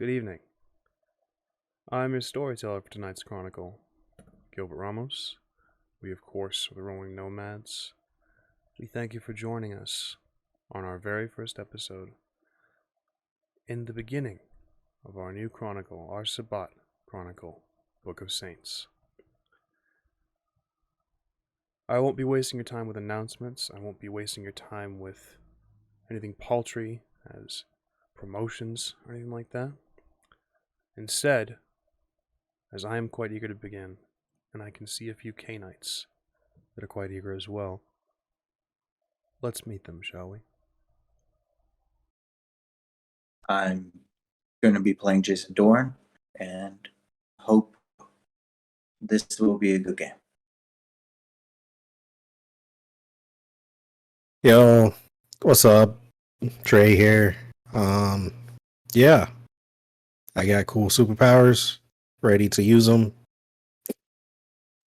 Good evening. I'm your storyteller for tonight's chronicle, Gilbert Ramos. We, of course, are the Rolling Nomads. We thank you for joining us on our very first episode in the beginning of our new chronicle, our Sabbat Chronicle, Book of Saints. I won't be wasting your time with announcements. I won't be wasting your time with anything paltry as promotions or anything like that. Instead, as I am quite eager to begin, and I can see a few Canaanites that are quite eager as well, let's meet them, shall we? I'm going to be playing Jason DORN, and hope this will be a good game. Yo, what's up? TREY here. Yeah, I got cool superpowers, ready to use them.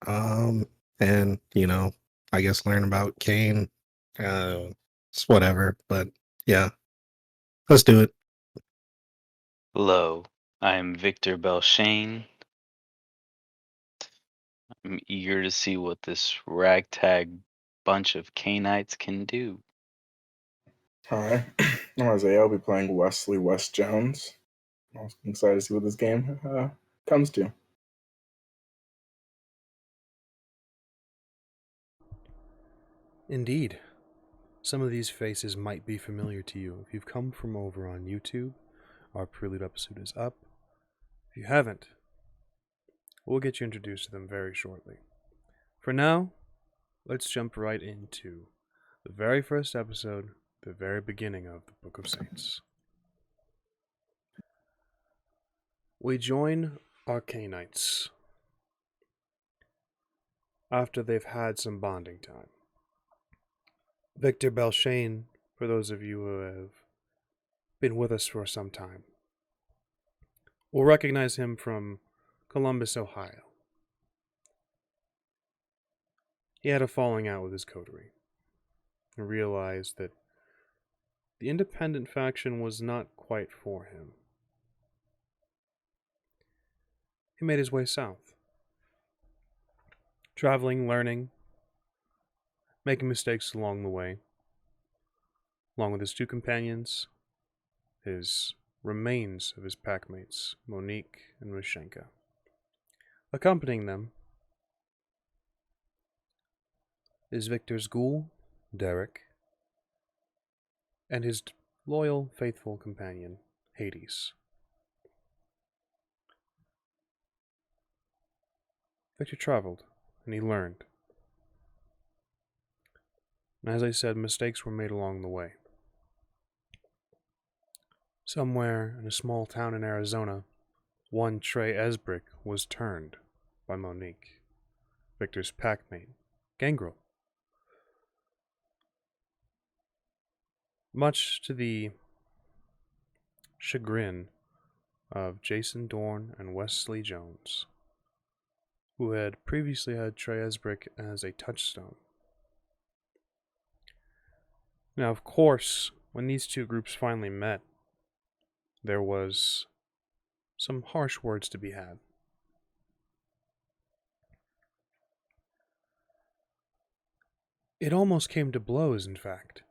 And I guess learn about Kane. It's whatever, but yeah, let's do it. Hello, I'm Victor BELLSHANE. I'm eager to see what this ragtag bunch of Canites can do. Hi, I'm Isaiah. I'll be playing Wesley West Jones. I'm excited to see what this game comes to. Indeed. Some of these faces might be familiar to you. If you've come from over on YouTube, our prelude episode is up. If you haven't, we'll get you introduced to them very shortly. For now, let's jump right into the very first episode, the very beginning of the Book of Saints. We join our Canaanites after they've had some bonding time. Victor BELLSHANE, for those of you who have been with us for some time, will recognize him from Columbus, Ohio. He had a falling out with his coterie and realized that the independent faction was not quite for him. He made his way south, traveling, learning, making mistakes along the way, along with his two companions, his remains of his packmates, Monique and Mashenka. Accompanying them is Victor's ghoul, Derek, and his loyal, faithful companion, Hades. Victor traveled, and he learned. And as I said, mistakes were made along the way. Somewhere in a small town in Arizona, one TREY ESBRICK was turned by Monique, Victor's packmate, Gangrel. Much to the chagrin of Jason DORN and Wesley Jones, who had previously had TREY ESBRICK as a touchstone. Now, of course, when these two groups finally met, there was some harsh words to be had. It almost came to blows, in fact.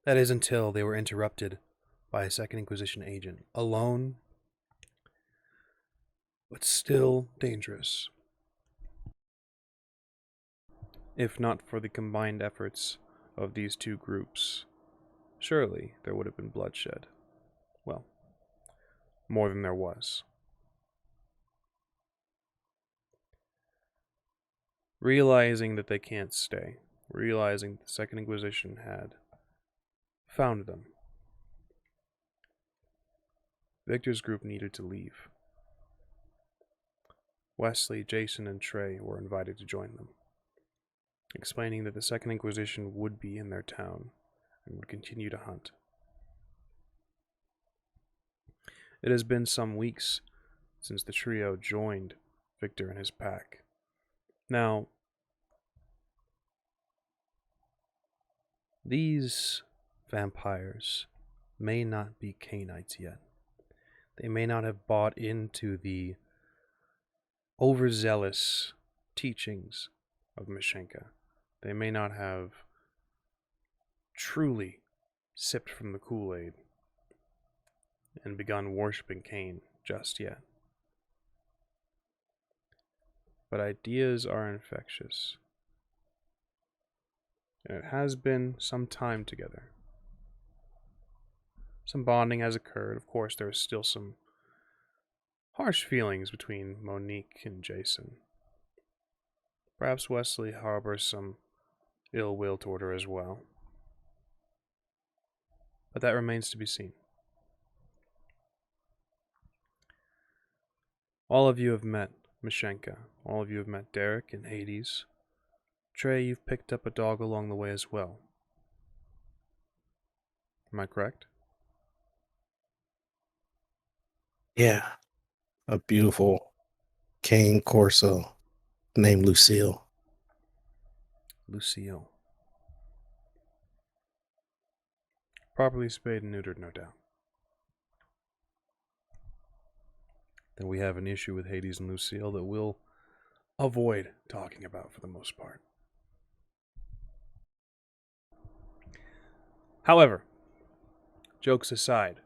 That is until they were interrupted by a Second Inquisition agent, alone, but still dangerous. If not for the combined efforts of these two groups, surely there would have been bloodshed. Well, more than there was. Realizing that they can't stay, realizing the Second Inquisition had found them, Victor's group needed to leave. Wesley, Jason, and TREY were invited to join them, explaining that the Second Inquisition would be in their town and would continue to hunt. It has been some weeks since the trio joined Victor and his pack. Now, these vampires may not be Canaanites yet. They may not have bought into the overzealous teachings of Mashenka. They may not have truly sipped from the Kool-Aid and begun worshipping Cain just yet. But ideas are infectious. And it has been some time together. Some bonding has occurred. Of course, there is still some harsh feelings between Monique and Jason. Perhaps Wesley harbors some ill will toward her as well. But that remains to be seen. All of you have met Mashenka. All of you have met Derek and Hades. Trey, you've picked up a dog along the way as well. Am I correct? Yeah. A beautiful cane corso named Lucille. Lucille. Properly spayed and neutered, no doubt. Then we have an issue with Hades and Lucille that we'll avoid talking about for the most part. However, jokes aside,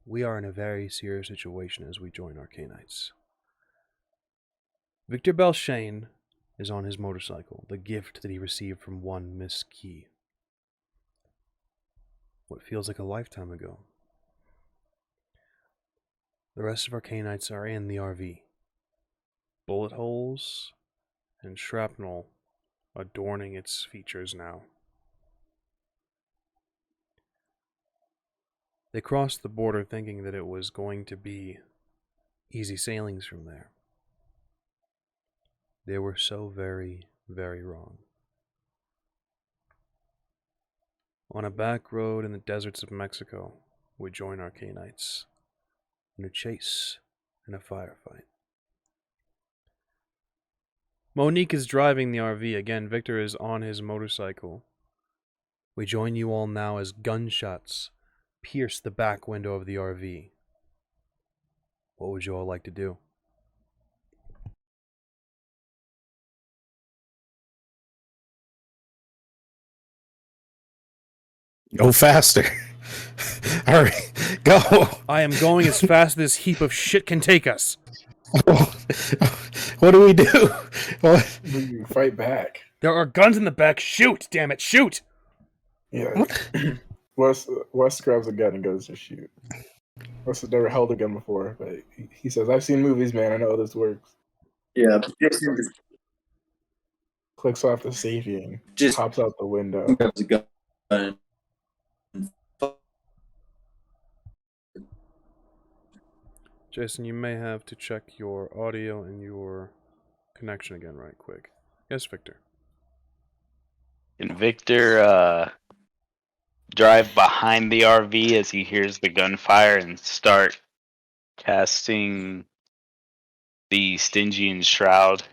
we are in a very serious situation as we join our Canaanites. Victor BELLSHANE is on his motorcycle, the gift that he received from one Miss Key. What feels like a lifetime ago. The rest of our Canaanites are in the RV. Bullet holes and shrapnel adorning its features now. They crossed the border thinking that it was going to be easy sailings from there. They were so very, very wrong. On a back road in the deserts of Mexico, we join our Canaanites in a chase and a firefight. Monique is driving the RV. Again, Victor is on his motorcycle. We join you all now as gunshots pierce the back window of the RV. What would you all like to do? Go faster. Hurry. Go. I am going as fast as this heap of shit can take us. What do we do? What? We fight back. There are guns in the back. Shoot! Damn it, shoot! Yeah. What? Wes grabs a gun and goes to shoot. Wes has never held a gun before, but he says, "I've seen movies, man. I know how this works." Yeah, but Jason just Clicks off the safety and Just- hops out the window. grabs a gun. Jason, you may have to check your audio and your connection again right quick. Yes, Victor. Can Victor drive behind the RV as he hears the gunfire and start casting the Stygian Shroud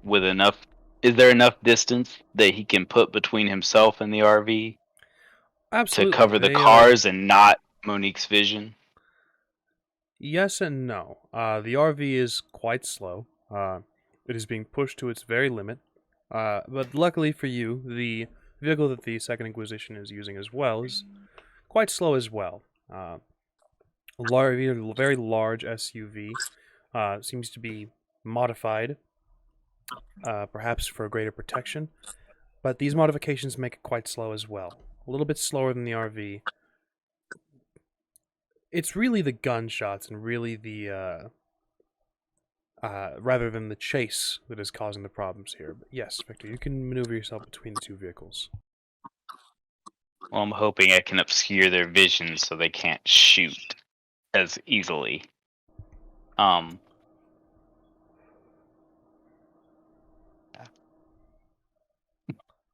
with enough? Is there enough distance that he can put between himself and the RV Absolutely. to cover the They, cars and not Monique's vision? Yes and no. The RV is quite slow. It is being pushed to its very limit. But luckily for you, the vehicle that the Second Inquisition is using as well is quite slow as well. A very large SUV seems to be modified, perhaps for greater protection. But these modifications make it quite slow as well. A little bit slower than the RV. It's really the gunshots and really the rather than the chase that is causing the problems here. But yes, Victor, you can maneuver yourself between the two vehicles. Well, I'm hoping I can obscure their vision so they can't shoot as easily.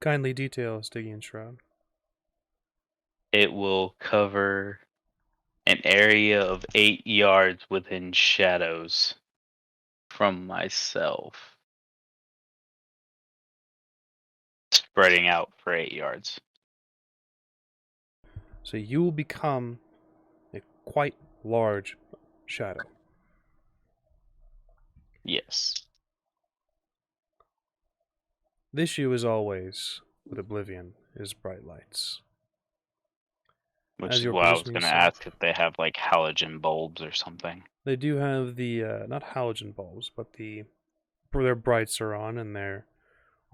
Kindly detail Stygian Shroud. It will cover an area of 8 yards within shadows from myself, spreading out for 8 yards. So you will become a quite large shadow. Yes. The issue, as always, with Oblivion is bright lights. Which As is your why I was positioning going to said. ask if they have like halogen bulbs or something. They do have the, not halogen bulbs, but their brights are on and they're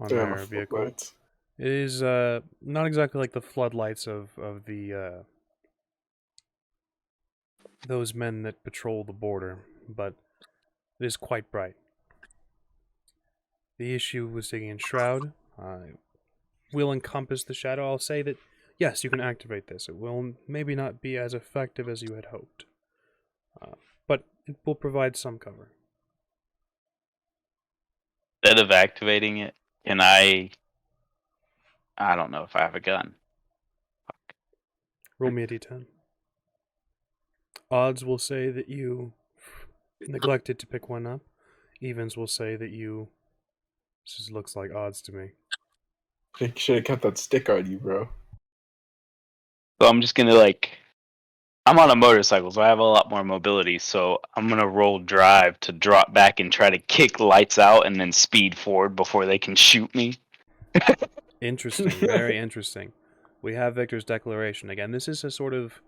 on They're on their the vehicle. floodlights. It is not exactly like the floodlights of the those men that patrol the border, but it is quite bright. The issue with digging in Shroud will encompass the shadow. I'll say that, yes, you can activate this. It will maybe not be as effective as you had hoped, but it will provide some cover. Instead of activating it, can I don't know if I have a gun. Roll me a d10. Odds will say that you neglected to pick one up. Evens will say that you... This just looks like odds to me. They should have kept that stick on you, bro. So I'm just gonna I'm on a motorcycle, so I have a lot more mobility. So I'm gonna roll drive to drop back and try to kick lights out, and then speed forward before they can shoot me. Interesting, very interesting. We have Victor's declaration again. This is a sort of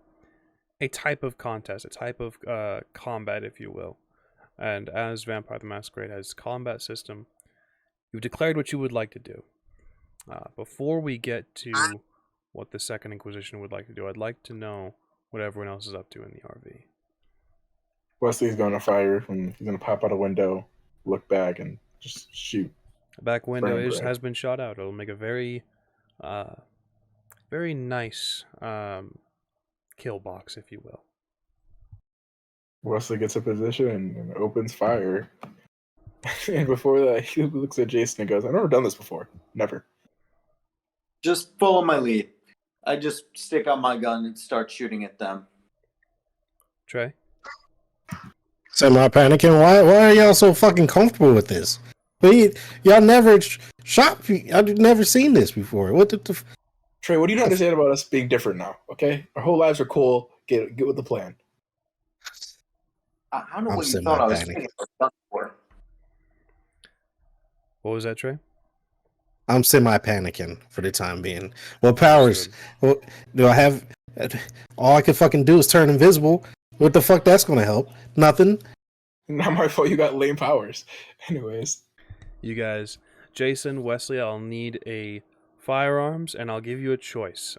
a type of contest, a type of combat, if you will. And as Vampire the Masquerade has combat system, you've declared what you would like to do. Before we get to what the Second Inquisition would like to do, I'd like to know what everyone else is up to in the RV. Wesley's going to fire, and he's going to pop out a window, look back, and just shoot. The back window Frame grab. has been shot out. It'll make a very, very nice kill box, if you will. Wesley gets a position and opens fire. And before that, he looks at Jason and goes, I've never done this before. Never. Just follow my lead. I just stick out my gun and start shooting at them. Trey? Semi-panicking. Why are y'all so fucking comfortable with this? Y'all never shot. I've never seen this before. What the Trey, what do you not understand about us being different now? Okay, our whole lives are cool. Get with the plan. I don't know I'm what you thought I was semi-panicking. thinking about for. What was that, Trey? I'm semi-panicking for the time being. What powers? What, do I have? All I can fucking do is turn invisible. What the fuck that's gonna help? Nothing. Not my fault you got lame powers. Anyways. You guys, Jason, Wesley, I'll need a firearms, and I'll give you a choice.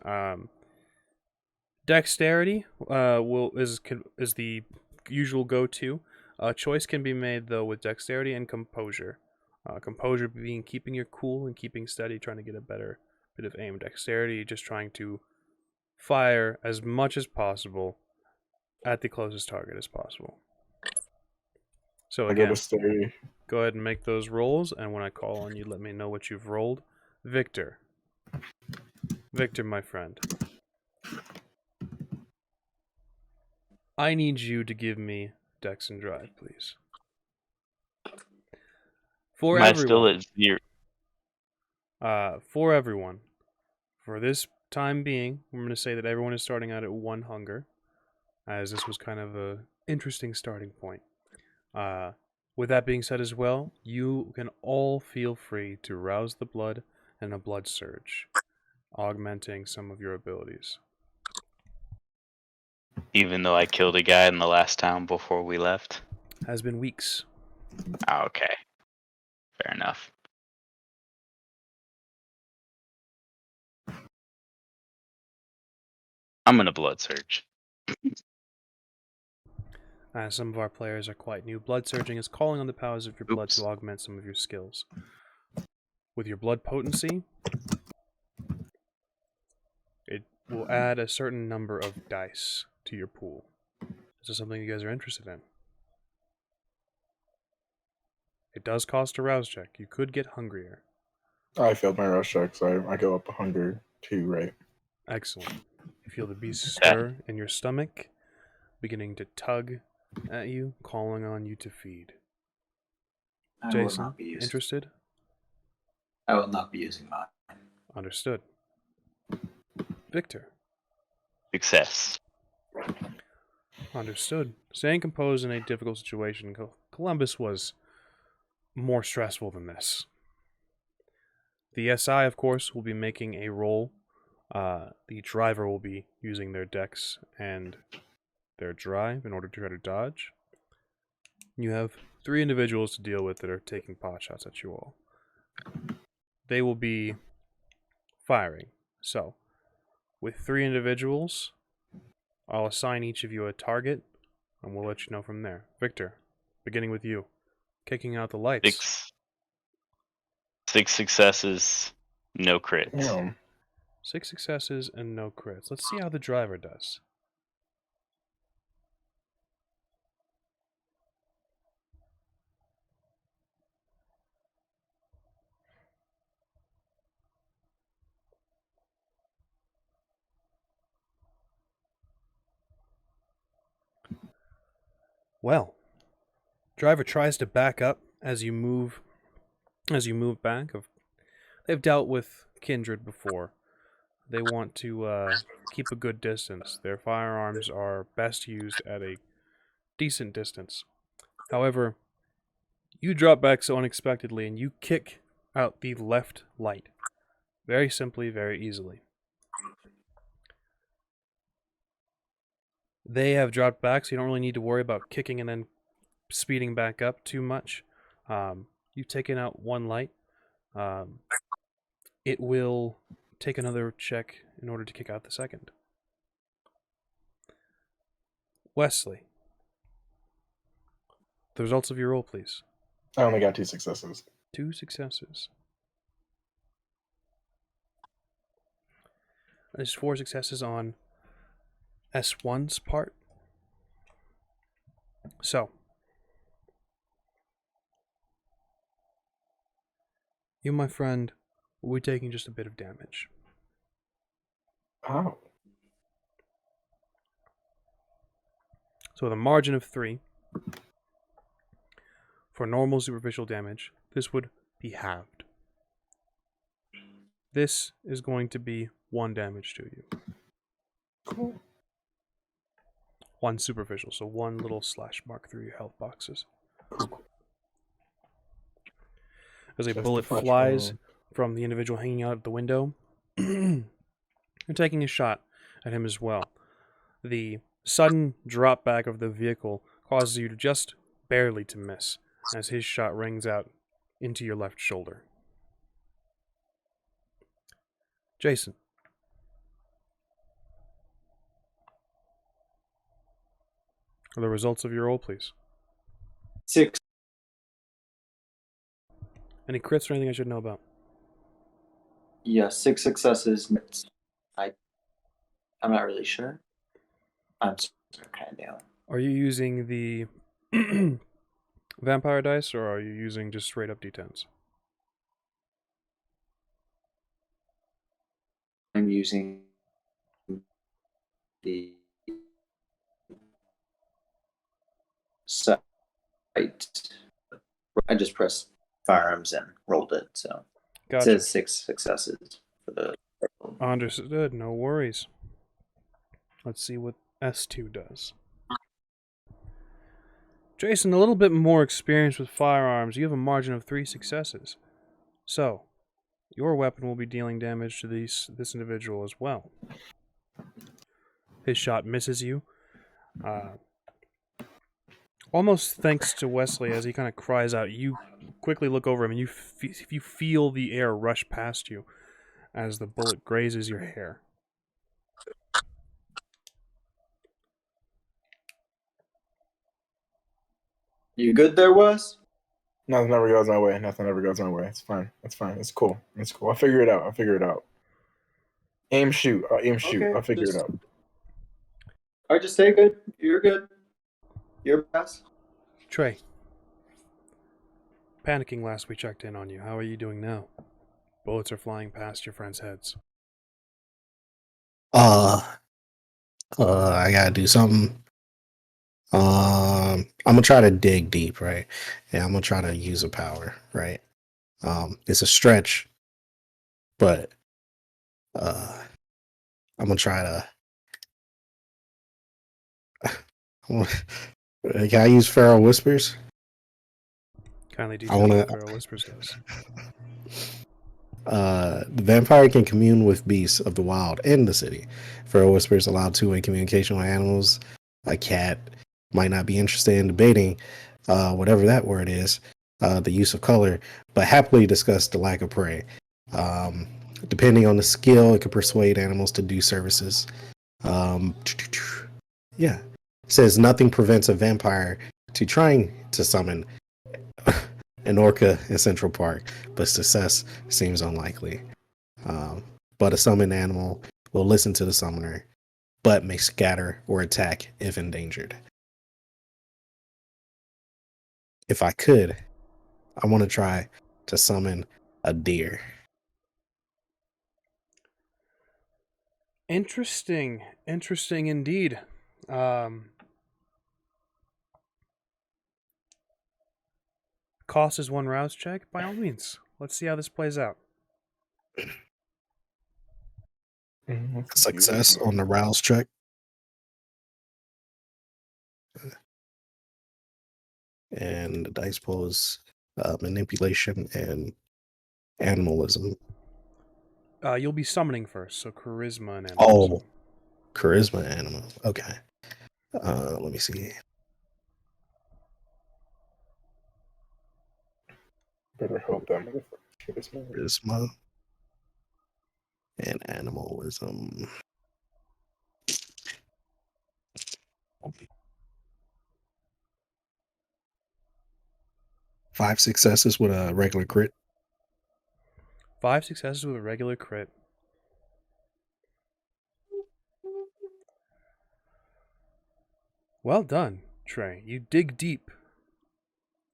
Dexterity is the usual go-to. Choice can be made though with dexterity and composure. Composure being keeping your cool and keeping steady, trying to get a better bit of aim. Dexterity, just trying to fire as much as possible at the closest target as possible. So I go again, to stay. go ahead and make those rolls, and when I call on you, let me know what you've rolled. Victor. Victor, my friend. I need you to give me Dex and Drive, please. For Am I still everyone. at 0? For everyone. For this time being, I'm going to say that everyone is starting out at 1 hunger, as this was kind of a interesting starting point. With that being said as well, you can all feel free to rouse the blood and a blood surge, augmenting some of your abilities. Even though I killed a guy in the last town before we left? Has been weeks. Okay. Fair enough. I'm gonna blood surge. Some of our players are quite new. Blood surging is calling on the powers of your blood Oops. to augment some of your skills. With your blood potency, it will add a certain number of dice to your pool. Is this something you guys are interested in? It does cost a rouse check. You could get hungrier. I failed my rush check, so I go up 100 too, right? Excellent. You feel the beast stir in your stomach, beginning to tug at you, calling on you to feed. I will Jason, not be using. interested? I will not be using mine. Understood. Staying composed in a difficult situation, Columbus was more stressful than this. The SI, of course, will be making a roll. The driver will be using their dex and their drive in order to try to dodge. You have 3 individuals to deal with that are taking pot shots at you all. They will be firing. So, with 3 individuals, I'll assign each of you a target, and we'll let you know from there. Victor, beginning with you. Kicking out the lights. 6 successes, no crits. Yeah. 6 successes and no crits. Let's see how the driver does. Well, driver tries to back up as you move back. They've dealt with kindred before. They want to keep a good distance. Their firearms are best used at a decent distance. However, you drop back so unexpectedly and you kick out the left light. Very simply, very easily. They have dropped back, so you don't really need to worry about kicking and then speeding back up too much. You've taken out 1 light. It will take another check in order to kick out the second. Wesley. The results of your roll, please. I only got 2 successes. 2 successes. There's 4 successes on S1's part. So, you, my friend, will be taking just a bit of damage. Oh. So with a margin of 3, for normal superficial damage, this would be halved. This is going to be 1 damage to you. Cool. 1 superficial, so 1 little slash mark through your health boxes. As a Just bullet a flash flies roll. from the individual hanging out the window, you're taking a shot at him as well. The sudden drop back of the vehicle causes you to just barely to miss as his shot rings out into your left shoulder. Jason. The results of your roll, please. 6. Any crits or anything I should know about? Yeah, 6 successes. I'm not really sure. I'm kind of down. Are you using the vampire dice, or are you using just straight up d10s? I'm using the site. I just pressed firearms and rolled it, so Gotcha. it says 6 successes for the. Understood. No worries. Let's see what S2 does. Jason, a little bit more experience with firearms. You have a margin of 3 successes. So, your weapon will be dealing damage to this individual as well. His shot misses you. Almost thanks to Wesley, as he kind of cries out, you quickly look over him and you feel the air rush past you as the bullet grazes your hair. You good there, Wes? Nothing ever goes my way. Nothing ever goes my way. It's fine. It's fine. It's cool. It's cool. I'll figure it out. I'll figure it out. Aim, shoot. Aim, shoot. Okay, I'll figure just- it out. Alright, just stay good. You're good. You're best. Trey. Panicking last we checked in on you. How are you doing now? Bullets are flying past your friends' heads. I gotta do something. I'm gonna try to dig deep, right? Yeah, I'm gonna try to use a power, right? It's a stretch, but I'm gonna try to Can I use Feral Whispers? Kindly I detail want what to. Feral Whispers does. The vampire can commune with beasts of the wild in the city. Feral Whispers allow two-way communication with animals. A cat might not be interested in debating whatever that word is, the use of color, but happily discuss the lack of prey. Depending on the skill, it can persuade animals to do services. Yeah. It says nothing prevents a vampire to trying to summon an orca in Central Park, but success seems unlikely. But a summoned animal will listen to the summoner, but may scatter or attack if endangered. If I could, I want to try to summon a deer. Interesting. Interesting indeed. Cost is 1 rouse check. By all means, let's see how this plays out. Success on the rouse check. And the dice pool is manipulation and animalism. You'll be summoning first, so charisma and animalism. Oh, charisma animal. Okay. Let me see. Better hope that motherfucker shit me. Charisma and animalism. Five successes with a regular crit. 5 successes with a regular crit. Well done, Trey. You dig deep.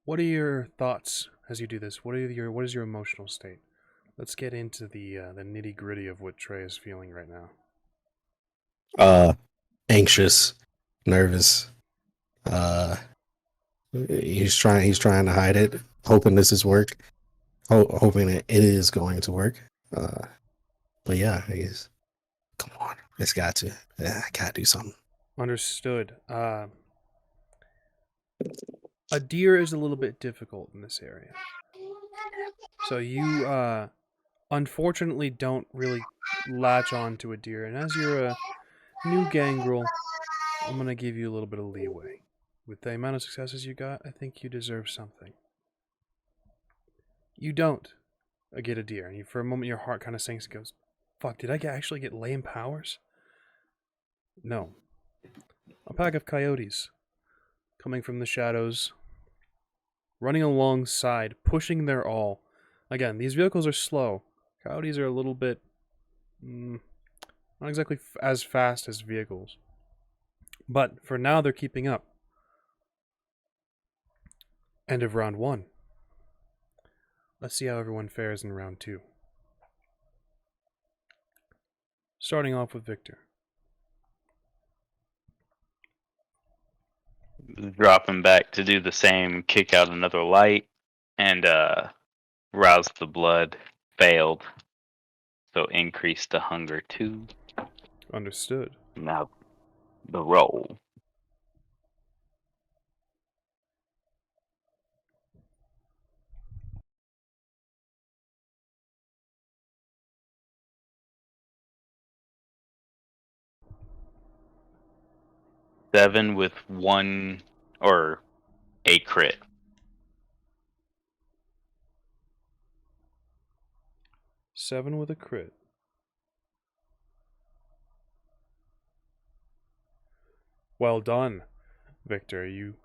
What are your thoughts as you do this? What is your emotional state? Let's get into the nitty gritty of what Trey is feeling right now. Anxious, nervous. He's trying to hide it, hoping this is work. Hoping it is going to work. But yeah, he's come on. It's got to. I gotta do something. Understood. A deer is a little bit difficult in this area. So you unfortunately don't really latch on to a deer, and as you're a new gangrel, I'm gonna give you a little bit of leeway. With the amount of successes you got, I think you deserve something. You don't get a deer, and for a moment your heart kind of sinks and goes, fuck, did I actually get lame powers? No. A pack of coyotes coming from the shadows, running alongside, pushing their all. Again, these vehicles are slow. Coyotes are a little bit not exactly as fast as vehicles. But for now, they're keeping up. End of round 1. Let's see how everyone fares in round 2. Starting off with Victor. Dropping back to do the same, kick out another light, and rouse the blood. Failed. So increase the hunger 2. Understood. Now the roll. Seven with 1 or a crit. 7 with a crit. Well done, Victor. You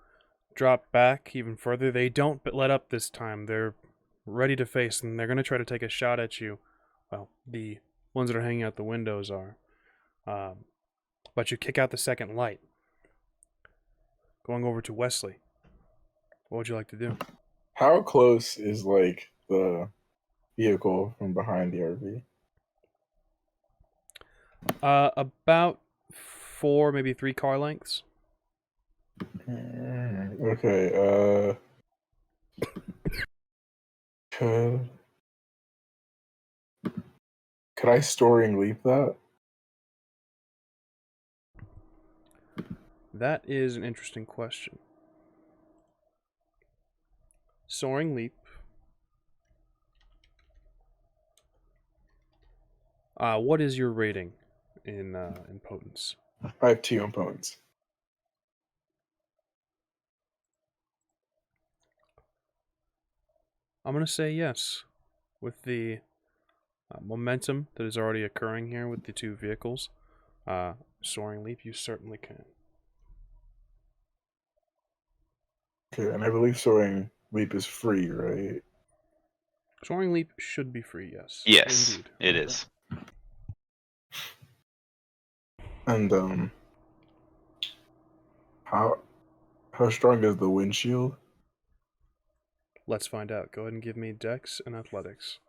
drop back even further. They don't let up this time. They're ready to face, and they're going to try to take a shot at you. Well, the ones that are hanging out the windows are. But you kick out the second light. Going over to Wesley. What would you like to do? How close is like the vehicle from behind the RV? About 4, maybe 3 car lengths. Okay. Could I story and leap that? That is an interesting question. Soaring Leap. What is your rating in potence? I have 2 opponents. I'm going to say yes. With the momentum that is already occurring here with the 2 vehicles, Soaring Leap, you certainly can. Okay, and I believe Soaring Leap is free, right? Soaring Leap should be free, yes. Yes, Indeed. it is. And how strong is the windshield? Let's find out. Go ahead and give me Dex and Athletics.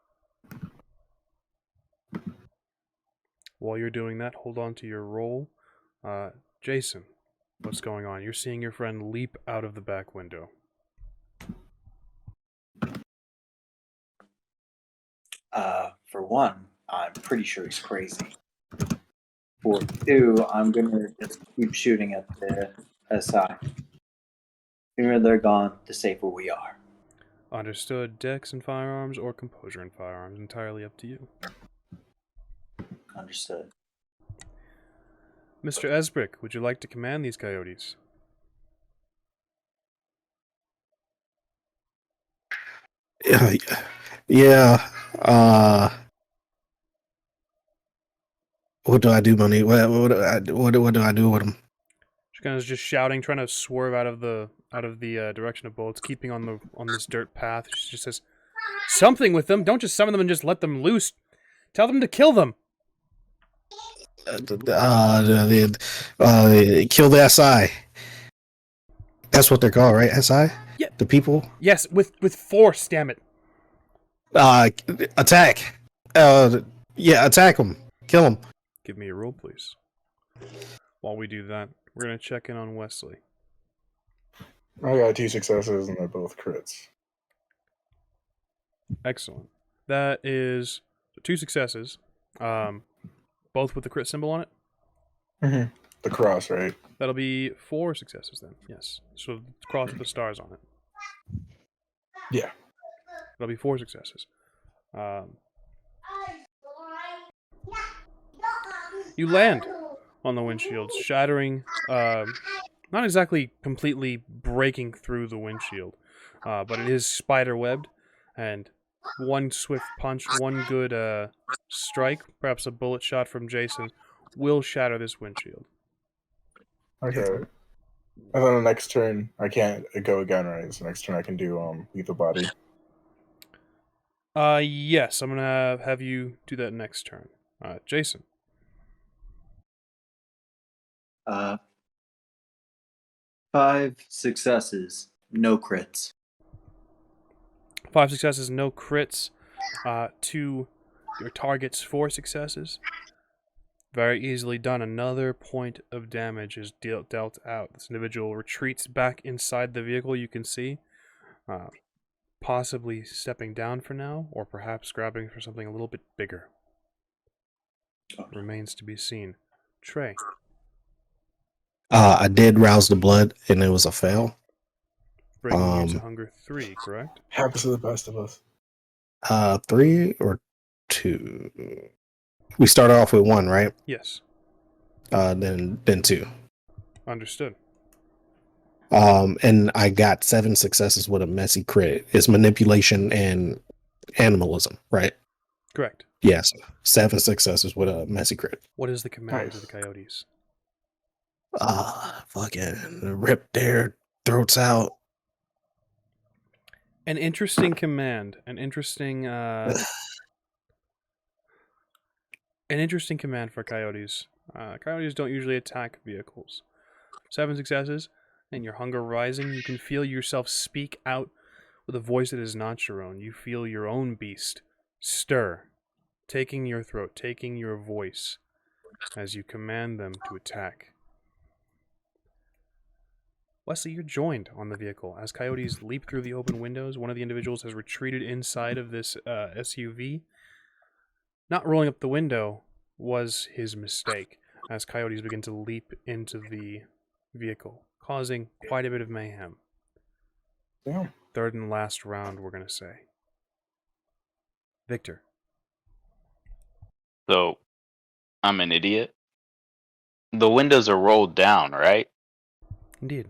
While you're doing that, hold on to your roll. Jason, what's going on? You're seeing your friend leap out of the back window. For one, I'm pretty sure he's crazy. For 2, I'm gonna just keep shooting at the SI. The sooner they're gone, the safer we are. Understood. Dex and firearms or composure and firearms. Entirely up to you. Understood. Mr. ESBRICK, would you like to command these coyotes? Yeah. What do I do, Money? What do I do with them? She kind of just shouting, trying to swerve out of the direction of bullets, keeping on this dirt path. She just says, "Something with them. Don't just summon them and just let them loose. Tell them to kill them." Kill the SI. That's what they're called, right? SI? Yeah. The people? Yes, with force. Damn it. Attack. Attack them. Kill them. Give me a roll, please. While we do that, we're gonna check in on Wesley. I got 2 successes and they're both crits. Excellent. That is 2 successes. Both with the crit symbol on it. Mm-hmm. The cross, right? That'll be 4 successes then. Yes. So cross with the stars on it. Yeah. That'll be 4 successes. You land on the windshield, shattering, not exactly completely breaking through the windshield, but it is spider-webbed, and one swift punch, one good strike, perhaps a bullet shot from Jason, will shatter this windshield. Okay. And then the next turn, I can't go again, right? So next turn I can do lethal body. Yes, I'm gonna have you do that next turn. Jason. 5 successes, no crits. 5 successes, no crits. To your target's 4 successes. Very easily done. Another point of damage is dealt out. This individual retreats back inside the vehicle, you can see. Possibly stepping down for now, or perhaps grabbing for something a little bit bigger. Remains to be seen. Trey. I did rouse the blood, and it was a fail. Bringing you to hunger 3, correct? Happens to the best of us. 3 or 2? We started off with 1, right? Yes. Then 2. Understood. And I got 7 successes with a messy crit. It's manipulation and animalism, right? Correct. Yes. 7 successes with a messy crit. What is the command Nice. of the coyotes? Fucking rip their throats out. An interesting command. An interesting command for coyotes. Coyotes don't usually attack vehicles. 7 successes, and your hunger rising. You can feel yourself speak out with a voice that is not your own. You feel your own beast stir, taking your throat, taking your voice, as you command them to attack. Wesley, you're joined on the vehicle. As coyotes leap through the open windows, one of the individuals has retreated inside of this SUV. Not rolling up the window was his mistake, as coyotes begin to leap into the vehicle, causing quite a bit of mayhem. Damn. Third and last round, we're going to say. Victor. So, I'm an idiot. The windows are rolled down, right? Indeed.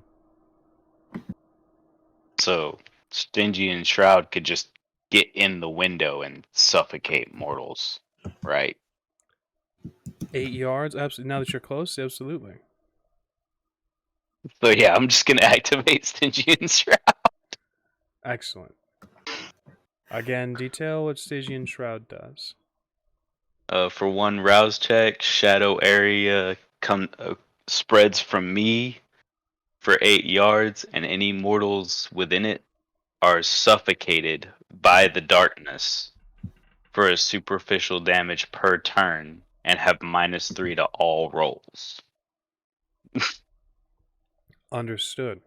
So, Stingy and Shroud could just get in the window and suffocate mortals, right? 8 yards? Absolutely. Now that you're close, absolutely. So yeah, I'm just gonna activate Stingy and Shroud. Excellent. Again, detail what Stygian Shroud does. For one rouse check, shadow area spreads from me for 8 yards, and any mortals within it are suffocated by the darkness for a superficial damage per turn, and have -3 to all rolls. Understood.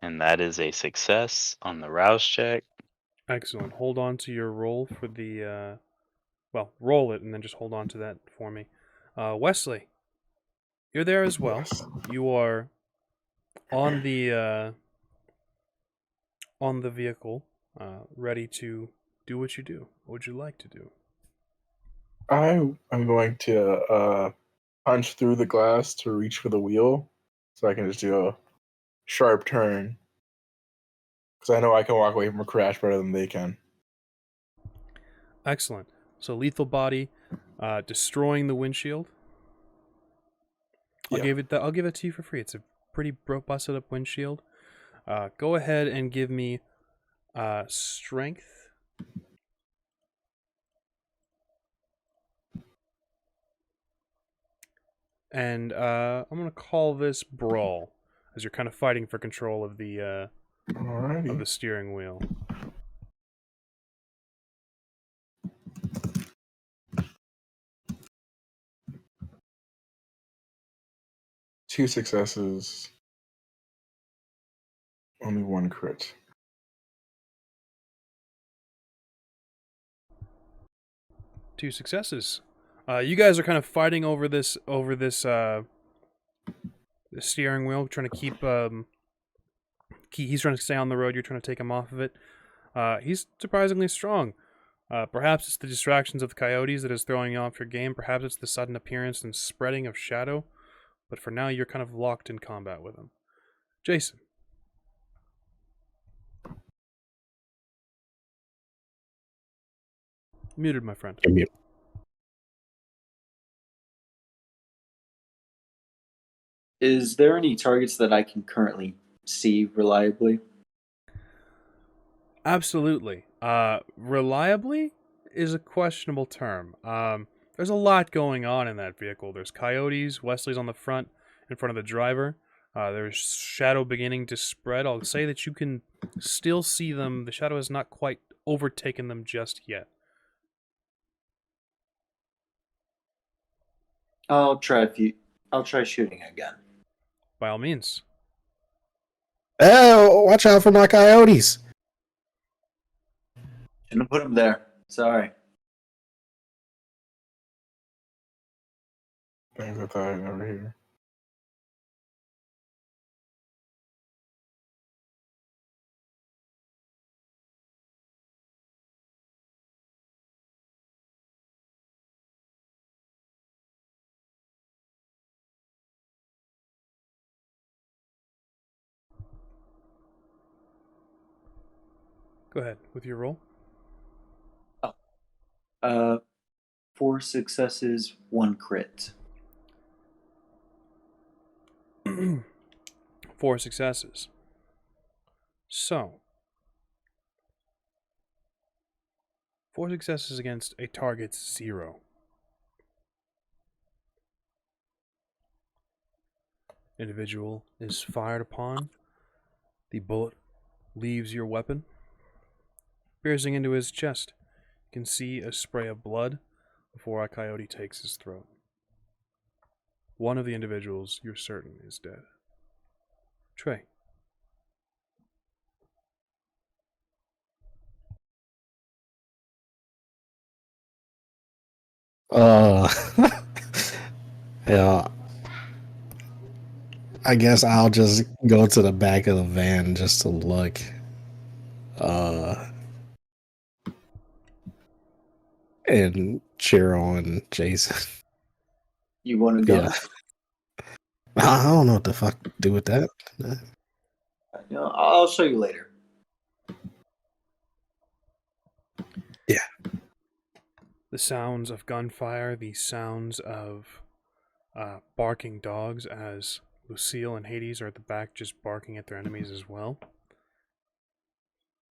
And that is a success on the rouse check. Excellent. Hold on to your roll for the, well, roll it and then just hold on to that for me. Wesley, you're there as well. Yes. You are on the vehicle, ready to do what you do. What would you like to do? I'm going to punch through the glass to reach for the wheel, so I can just do a sharp turn. Because I know I can walk away from a crash better than they can. Excellent. So lethal body, destroying the windshield. I'll Yeah. give it to you for free. It's a pretty busted up windshield. Go ahead and give me strength. And I'm gonna call this brawl, as you're kind of fighting for control of the Alrighty. steering wheel. Two successes. Only one crit. Two successes. You guys are kind of fighting over this the steering wheel, trying to keep he's trying to stay on the road. You're trying to take him off of it. He's surprisingly strong. Perhaps it's the distractions of the coyotes that is throwing you off your game. Perhaps it's the sudden appearance and spreading of shadow. But for now, you're kind of locked in combat with him. Jason. Muted, my friend. You're mute. Is there any targets that I can currently see reliably? Absolutely. Reliably is a questionable term. There's a lot going on in that vehicle. There's coyotes. Wesley's on the front, in front of the driver. There's shadow beginning to spread. I'll say that you can still see them. The shadow has not quite overtaken them just yet. I'll try shooting again. By all means. Oh, watch out for my coyotes. Shouldn't have put him there. Sorry. Things I thought I'd never hear. Go ahead with your roll. 4 successes, 1 crit. 4 successes. So, 4 successes against a target's 0. Individual is fired upon. The bullet leaves your weapon, piercing into his chest. You can see a spray of blood before a coyote takes his throat. One of the individuals, you're certain, is dead. Trey. Yeah. I guess I'll just go to the back of the van just to look. And cheer on Jason. You want to go? Yeah. I don't know what the fuck to do with that. I'll show you later. Yeah. The sounds of gunfire, the sounds of barking dogs as Lucille and Hades are at the back just barking at their enemies as well.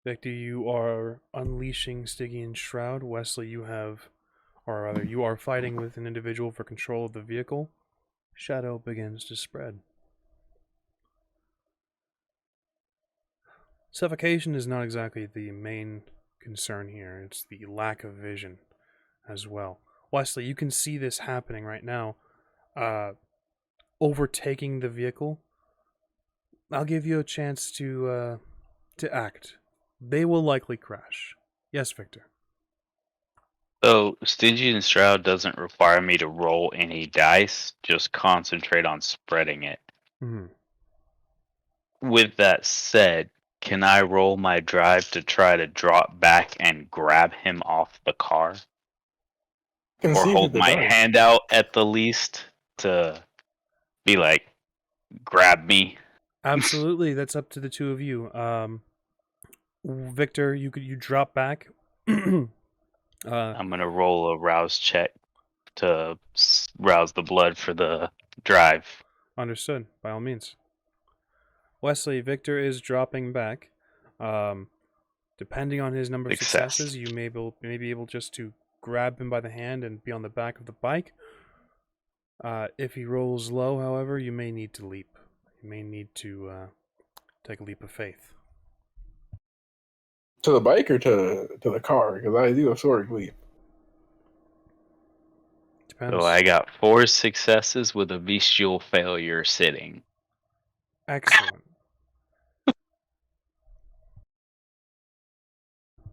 Victor, you are unleashing Stygian Shroud. Wesley, you are fighting with an individual for control of the vehicle. Shadow begins to spread. Suffocation is not exactly the main concern here. It's the lack of vision as well. Wesley, you can see this happening right now. Overtaking the vehicle. I'll give you a chance to act. They will likely crash. Yes, Victor. So, Stygian Shroud doesn't require me to roll any dice, just concentrate on spreading it. Mm-hmm. With that said, can I roll my drive to try to drop back and grab him off the car? Can Or see hold through the my dark. hand out at the least to be like, grab me? Absolutely, that's up to the two of you. Victor, you drop back. I'm gonna roll a rouse check to rouse the blood for the drive. Understood, by all means. Wesley, Victor is dropping back. Depending on his number of Success. successes, you may be able just to grab him by the hand and be on the back of the bike. If he rolls low, however, you may need to leap. You may need to take a leap of faith. To the bike or to the car? Because I do a sword leap. Depends. So I got 4 successes with a bestial failure sitting. Excellent.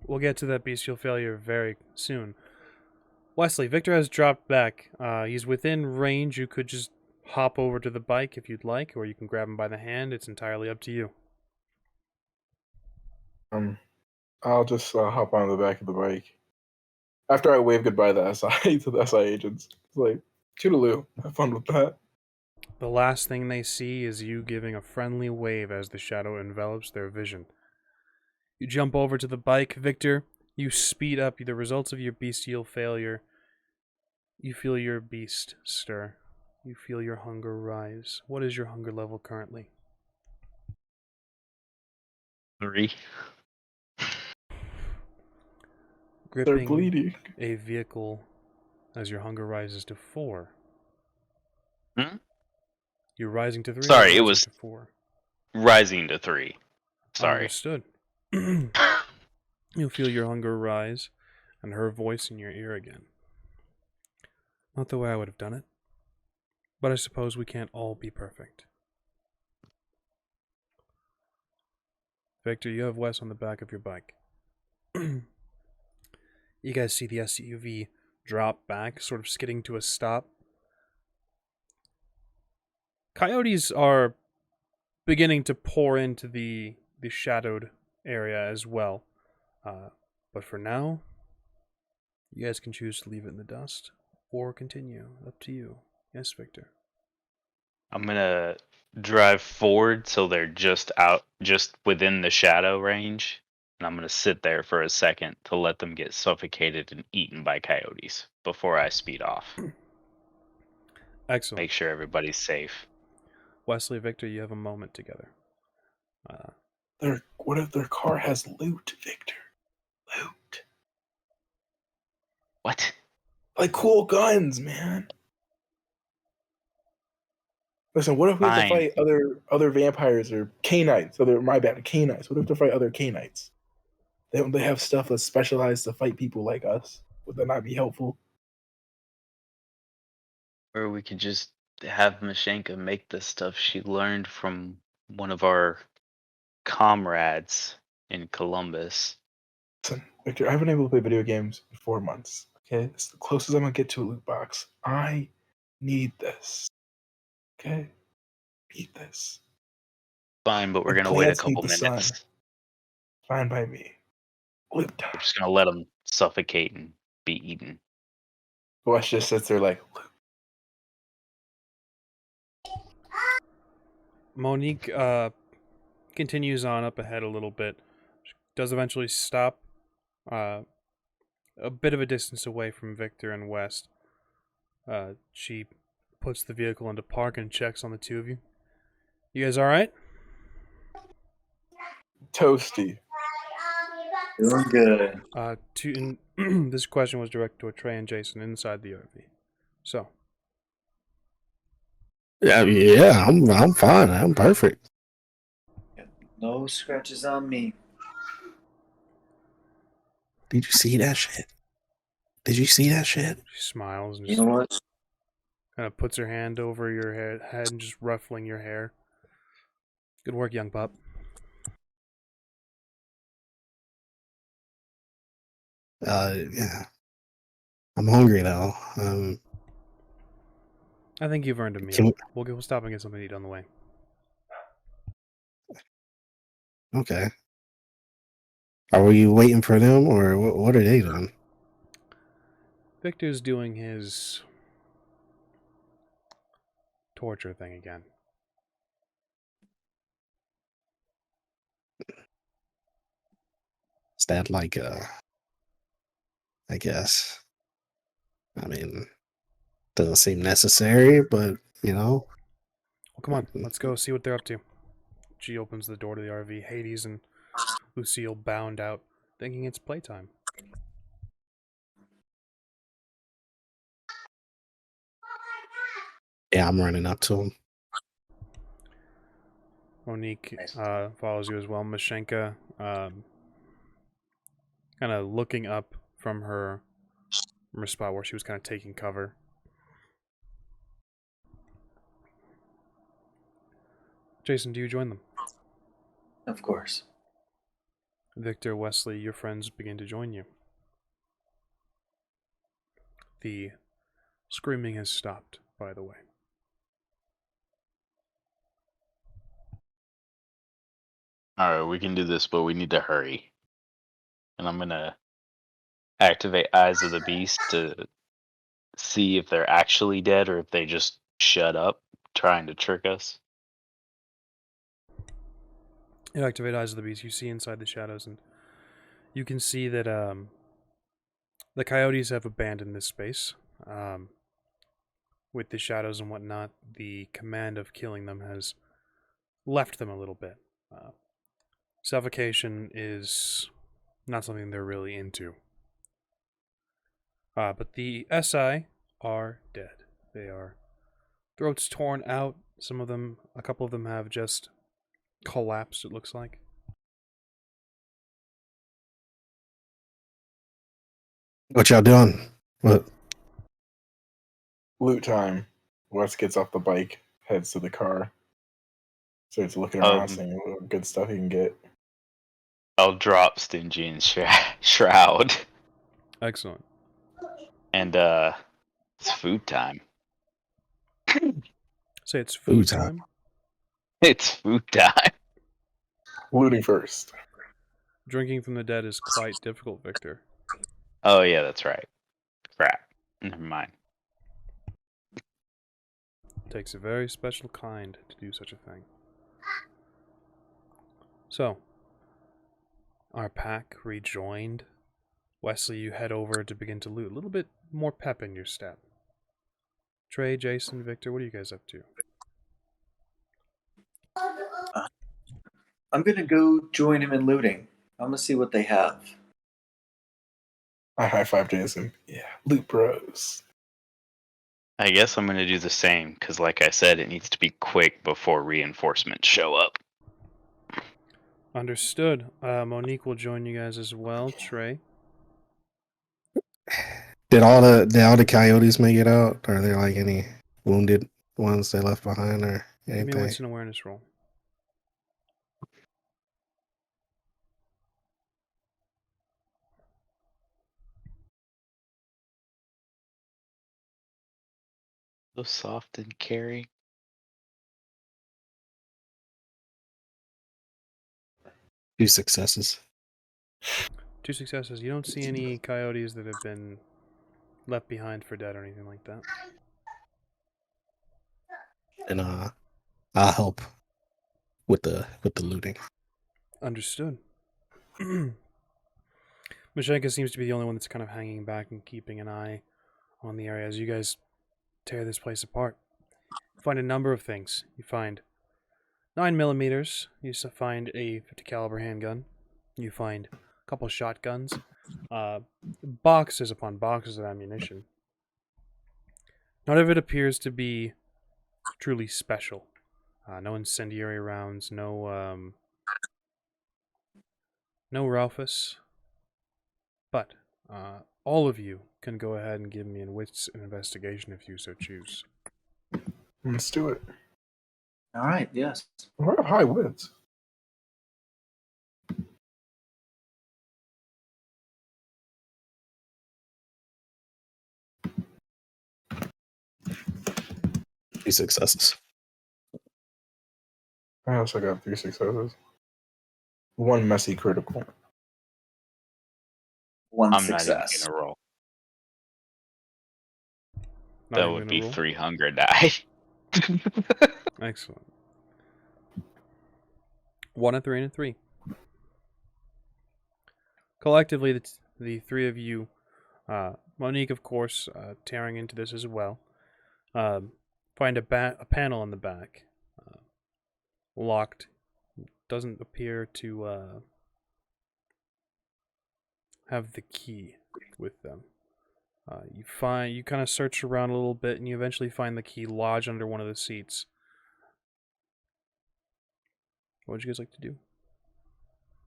We'll get to that bestial failure very soon. Wesley, Victor has dropped back. He's within range. You could just hop over to the bike if you'd like, or you can grab him by the hand. It's entirely up to you. I'll just hop on the back of the bike. After I wave goodbye to the SI to the SI agents. It's like, toodaloo. Have fun with that. The last thing they see is you giving a friendly wave as the shadow envelops their vision. You jump over to the bike, Victor. You speed up the results of your bestial failure. You feel your beast stir. You feel your hunger rise. What is your hunger level currently? 3. They're Gripping bleeding. a vehicle as your hunger rises to 4. Hmm? You're rising to 3. Sorry, or it rising was- to 4. Rising to 3. Sorry. Understood. You'll feel your hunger rise, and her voice in your ear again. Not the way I would have done it, but I suppose we can't all be perfect. Victor, you have Wes on the back of your bike. You guys see the SUV drop back, sort of skidding to a stop. Coyotes are beginning to pour into the shadowed area as well. But for now, you guys can choose to leave it in the dust or continue. Up to you. Yes, Victor. I'm gonna drive forward so they're just within the shadow range. And I'm gonna sit there for a second to let them get suffocated and eaten by coyotes before I speed off. Excellent. Make sure everybody's safe. Wesley, Victor, you have a moment together. What if their car has loot, Victor? Loot. What? Like cool guns, man. Listen, what if we have to Fine. fight other vampires or canites? Canites. What if to fight other canites? They have stuff that's specialized to fight people like us. Would that not be helpful? Or we could just have Mashenka make the stuff she learned from one of our comrades in Columbus. Listen, Victor, I haven't been able to play video games in 4 months. Okay, it's the closest I'm gonna get to a loot box. I need this. Okay, beat this. Fine, but we're And gonna wait a plants need couple the sun. minutes. Fine by me. Loot time. We're just gonna let them suffocate and be eaten. Wes just sits there like, loot. Monique continues on up ahead a little bit. She does eventually stop a bit of a distance away from Victor and West. She puts the vehicle into park and checks on the two of you. You guys all right? Toasty. Doing good. This question was directed to Trey and Jason inside the RV. So, Yeah, I'm fine. I'm perfect. No scratches on me. Did you see that shit? Did you see that shit? she smiles and You just know what? kind of puts her hand over your head and just ruffling your hair. Good work, young pup. Yeah. I'm hungry though. I think you've earned a Can meal. We'll stop and get something to eat on the way. Okay. Are we waiting for them, or what are they doing? Victor's doing his torture thing again. Is that like I guess. I mean, doesn't seem necessary, but you know. Well, come on, let's go see what they're up to. She opens the door to the RV. Hades and Lucille bound out, thinking it's playtime. Yeah, I'm running up to them. Monique Nice. follows you as well. Mashenka kind of looking up from her spot where she was kind of taking cover. Jason, do you join them? Of course. Victor, Wesley, your friends begin to join you. The screaming has stopped, by the way. Alright, we can do this, but we need to hurry. And I'm gonna activate Eyes of the Beast to see if they're actually dead or if they just shut up trying to trick us. You activate Eyes of the Beast. You see inside the shadows, and you can see that the coyotes have abandoned this space. With the shadows and whatnot, the command of killing them has left them a little bit. Suffocation is not something they're really into. But the SI are dead. They are throats torn out. A couple of them have just collapsed, it looks like. What y'all doing? What? Loot time. Wes gets off the bike, heads to the car, starts looking Um, around, seeing what good stuff he can get. I'll drop Stingy and Shroud. Excellent. And it's food time. Say it's Food food time. time. It's food time. Looting first. Drinking from the dead is quite difficult, Victor. Oh yeah, that's right. Crap. Never mind. It takes a very special kind to do such a thing. So, our pack rejoined. Wesley, you head over to begin to loot. A little bit more pep in your step. Trey, Jason, Victor, what are you guys up to? I'm gonna go join him in looting. I'm gonna see what they have. I high five Jason. Yeah, loot bros. I guess I'm gonna do the same because, like I said, it needs to be quick before reinforcements show up. Understood. Monique will join you guys as well. Trey. Did all the coyotes make it out? Are there like any wounded ones they left behind or Give me a anything? wits and awareness roll. So soft and caring. 2 successes. 2 successes. You don't see any coyotes that have been left behind for dead or anything like that. And I'll help with the looting. Understood. Mashenka seems to be the only one that's kind of hanging back and keeping an eye on the area as you guys tear this place apart. You find a number of things. You find 9mm. You find a 50 caliber handgun. You find a couple of shotguns. Boxes upon boxes of ammunition. None of it appears to be truly special. No incendiary rounds. No Ralphus. But all of you can go ahead and give me an wits and investigation if you so choose. Let's do it. All right, yes. We're high wits. Three successes. I also got 3 successes. 1 messy critical. 1 I'm success. not even gonna roll. Not That even would gonna be roll? 3 hunger die. Excellent. 1 and 3 and a 3. Collectively, the 3 of you, Monique, of course, tearing into this as well, find a panel in the back, locked. Doesn't appear to have the key with them. You kind of search around a little bit, and you eventually find the key lodged under one of the seats. What would you guys like to do?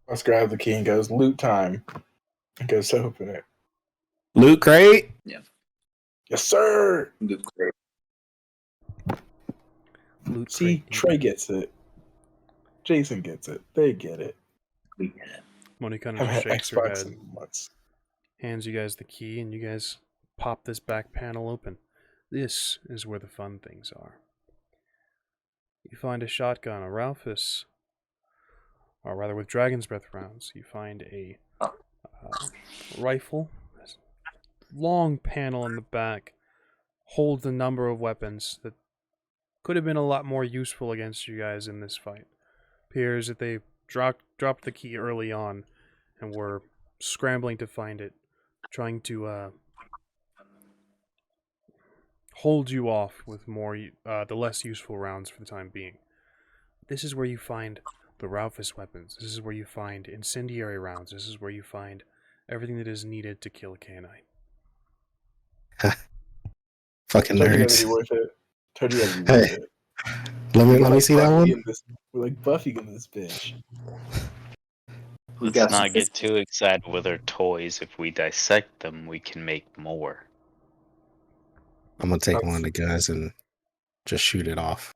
Let's grab the key and goes loot time. And goes to open it. Loot crate? Yes, sir. Good, great. Loot See, crate. Trey gets it. Jason gets it. They get it. We get it. Moni kind I've of had shakes her Xbox head, in months. hands you guys the key, and you guys pop this back panel open. This is where the fun things are. You find a shotgun, a Ralphus, or rather with Dragon's Breath rounds. You find a rifle. Long panel in the back holds a number of weapons that could have been a lot more useful against you guys in this fight. Appears that they dropped the key early on and were scrambling to find it, trying to hold you off with more the less useful rounds for the time being. This is where you find the Ralphus weapons. This is where you find incendiary rounds. This is where you find everything that is needed to kill a canine. Fucking Told you nerds. gotta be worth it. Told you gotta be worth Hey, it. let me see that Buffy one. in this- We're like Buffy in this bitch. We Let's got not some get too excited with our toys. If we dissect them, we can make more. I'm gonna take one of the guns and just shoot it off.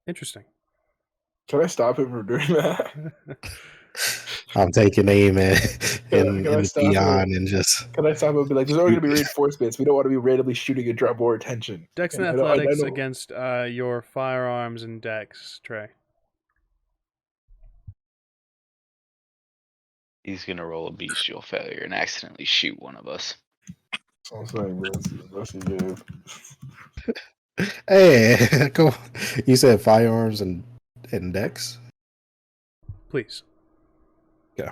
Interesting. Can I stop him from doing that? I'm taking aim in can I the stop it? beyond and just Can I stop him and be like, there's only going to be reinforcements. We don't want to be randomly shooting and draw more attention. Dex and I know- athletics know- against your firearms and Dex, Trey. He's gonna roll a bestial failure and accidentally shoot one of us. So I'm saying, let's see, dude. hey, go. You said firearms and dex? Please. Yeah.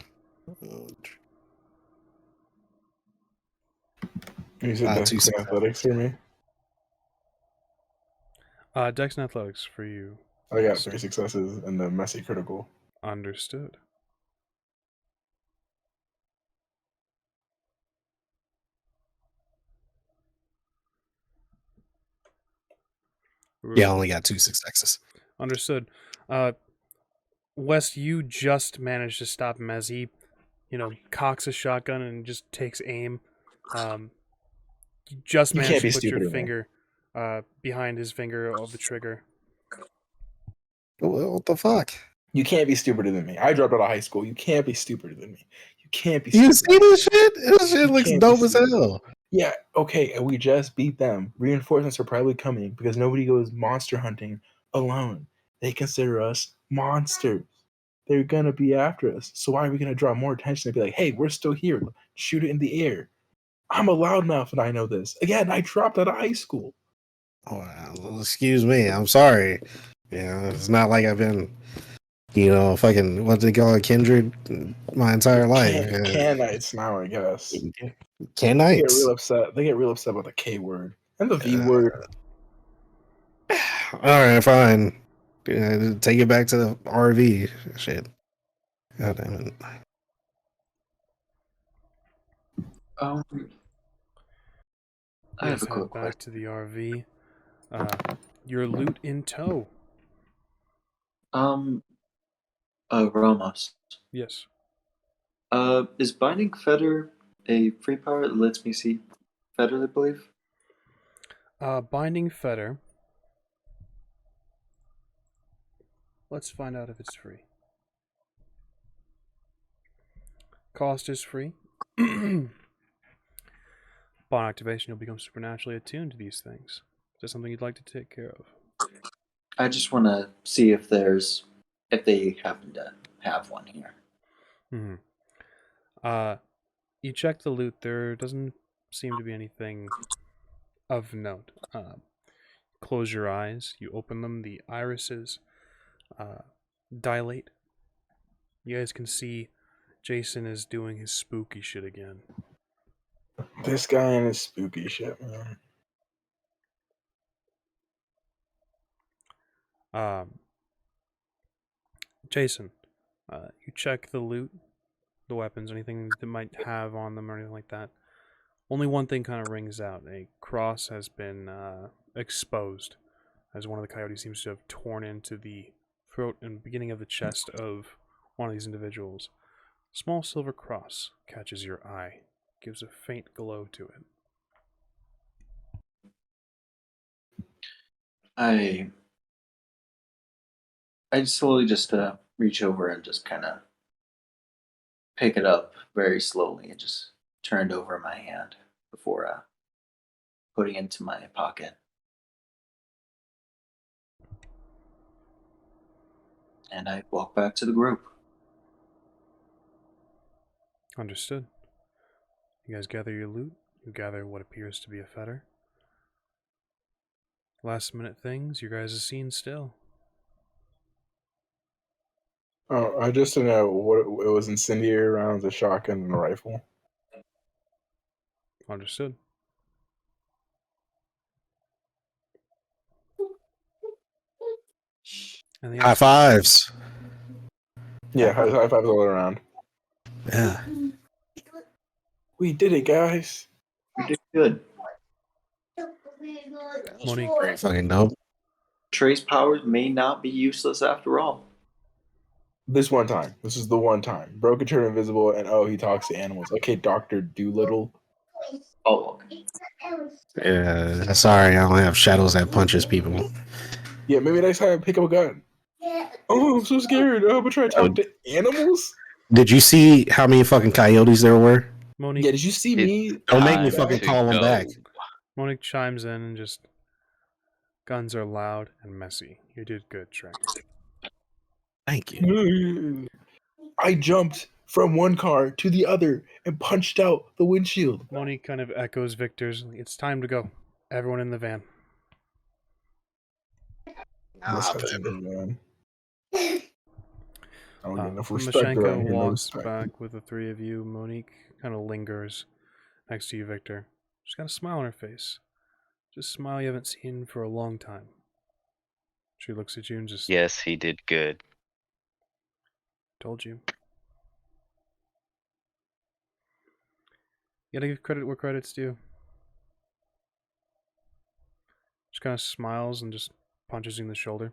You said Two that's athletics for me? Dex and athletics for you. I got 3 successes and the messy critical. Understood. Yeah, I only got 2 successes. Understood. Wes, you just managed to stop him as he, cocks a shotgun and just takes aim. You just You managed can't to be put your stupider, man. finger behind his finger of the trigger. What the fuck? You can't be stupider than me. I dropped out of high school. You can't be stupider than me. You can't be You stupider. see this shit? This shit looks can't be dope as stupid. hell. Yeah, okay, and we just beat them. Reinforcements are probably coming because nobody goes monster hunting alone. They consider us monsters. They're gonna be after us. So why are we gonna draw more attention and be like, hey, we're still here. Shoot it in the air. I'm a loudmouth and I know this. Again, I dropped out of high school. Oh, well, excuse me. I'm sorry. You know, it's not like I've been, fucking what they call it, kindred my entire life. Canites now, I guess. They Canites. get real upset. They get real upset about the K word and the V word. All right, fine. Take it back to the RV. Shit. God damn it. I Yes, have a head quick back question. to the RV. Your loot in tow. Ramos. Yes. Is binding fetter a free power that lets me see fetter, I believe? Binding fetter. Let's find out if it's free. Cost is free. Upon activation, you'll become supernaturally attuned to these things. Is that something you'd like to take care of? I just want to see if they happen to have one here. You check the loot. There doesn't seem to be anything of note. Close your eyes. You open them. The irises dilate. You guys can see Jason is doing his spooky shit again. This guy and his spooky shit, man. Jason, you check the loot, the weapons, anything that might have on them or anything like that. Only one thing kind of rings out. A cross has been exposed, as one of the coyotes seems to have torn into the throat and beginning of the chest of one of these individuals. A small silver cross catches your eye, gives a faint glow to it. I slowly just reach over and just kind of pick it up very slowly and just turn it over in my hand before putting it into my pocket. And I walk back to the group. Understood. You guys gather your loot. You gather what appears to be a fetter. Last minute things, you guys are seen still. Oh, I just didn't know what it was: incendiary rounds, a shotgun, and a rifle. Understood. And High fives. Yeah, high fives all around. Yeah. We did it, guys. We did good. Monique, Pretty fucking dope. Trey's powers may not be useless after all. This one time. This is the one time. Broke and turned invisible, and he talks to animals. Okay, Dr. Doolittle. Oh, okay. Yeah, sorry, I don't have shadows that punches people. Yeah, maybe next time I pick up a gun. Oh, I'm so scared. I'm gonna try to talk to animals. Did you see how many fucking coyotes there were? Monique, Yeah, did you see me? Don't make me Time fucking to call them go. back. Monique chimes in and just... Guns are loud and messy. You did good, Trey. Thank you. I jumped from one car to the other and punched out the windshield. Monique kind of echoes Victor's. It's time to go. Everyone in the van. Let's head to the van. I don't get enough respect around Mashenko here. No walks respect. back with the three of you. Monique kind of lingers next to you, Victor. She's got a smile on her face. Just a smile you haven't seen for a long time. She looks at you and just... Yes, he did good. Told you. You gotta give credit where credit's due. She kind of smiles and just punches you in the shoulder. You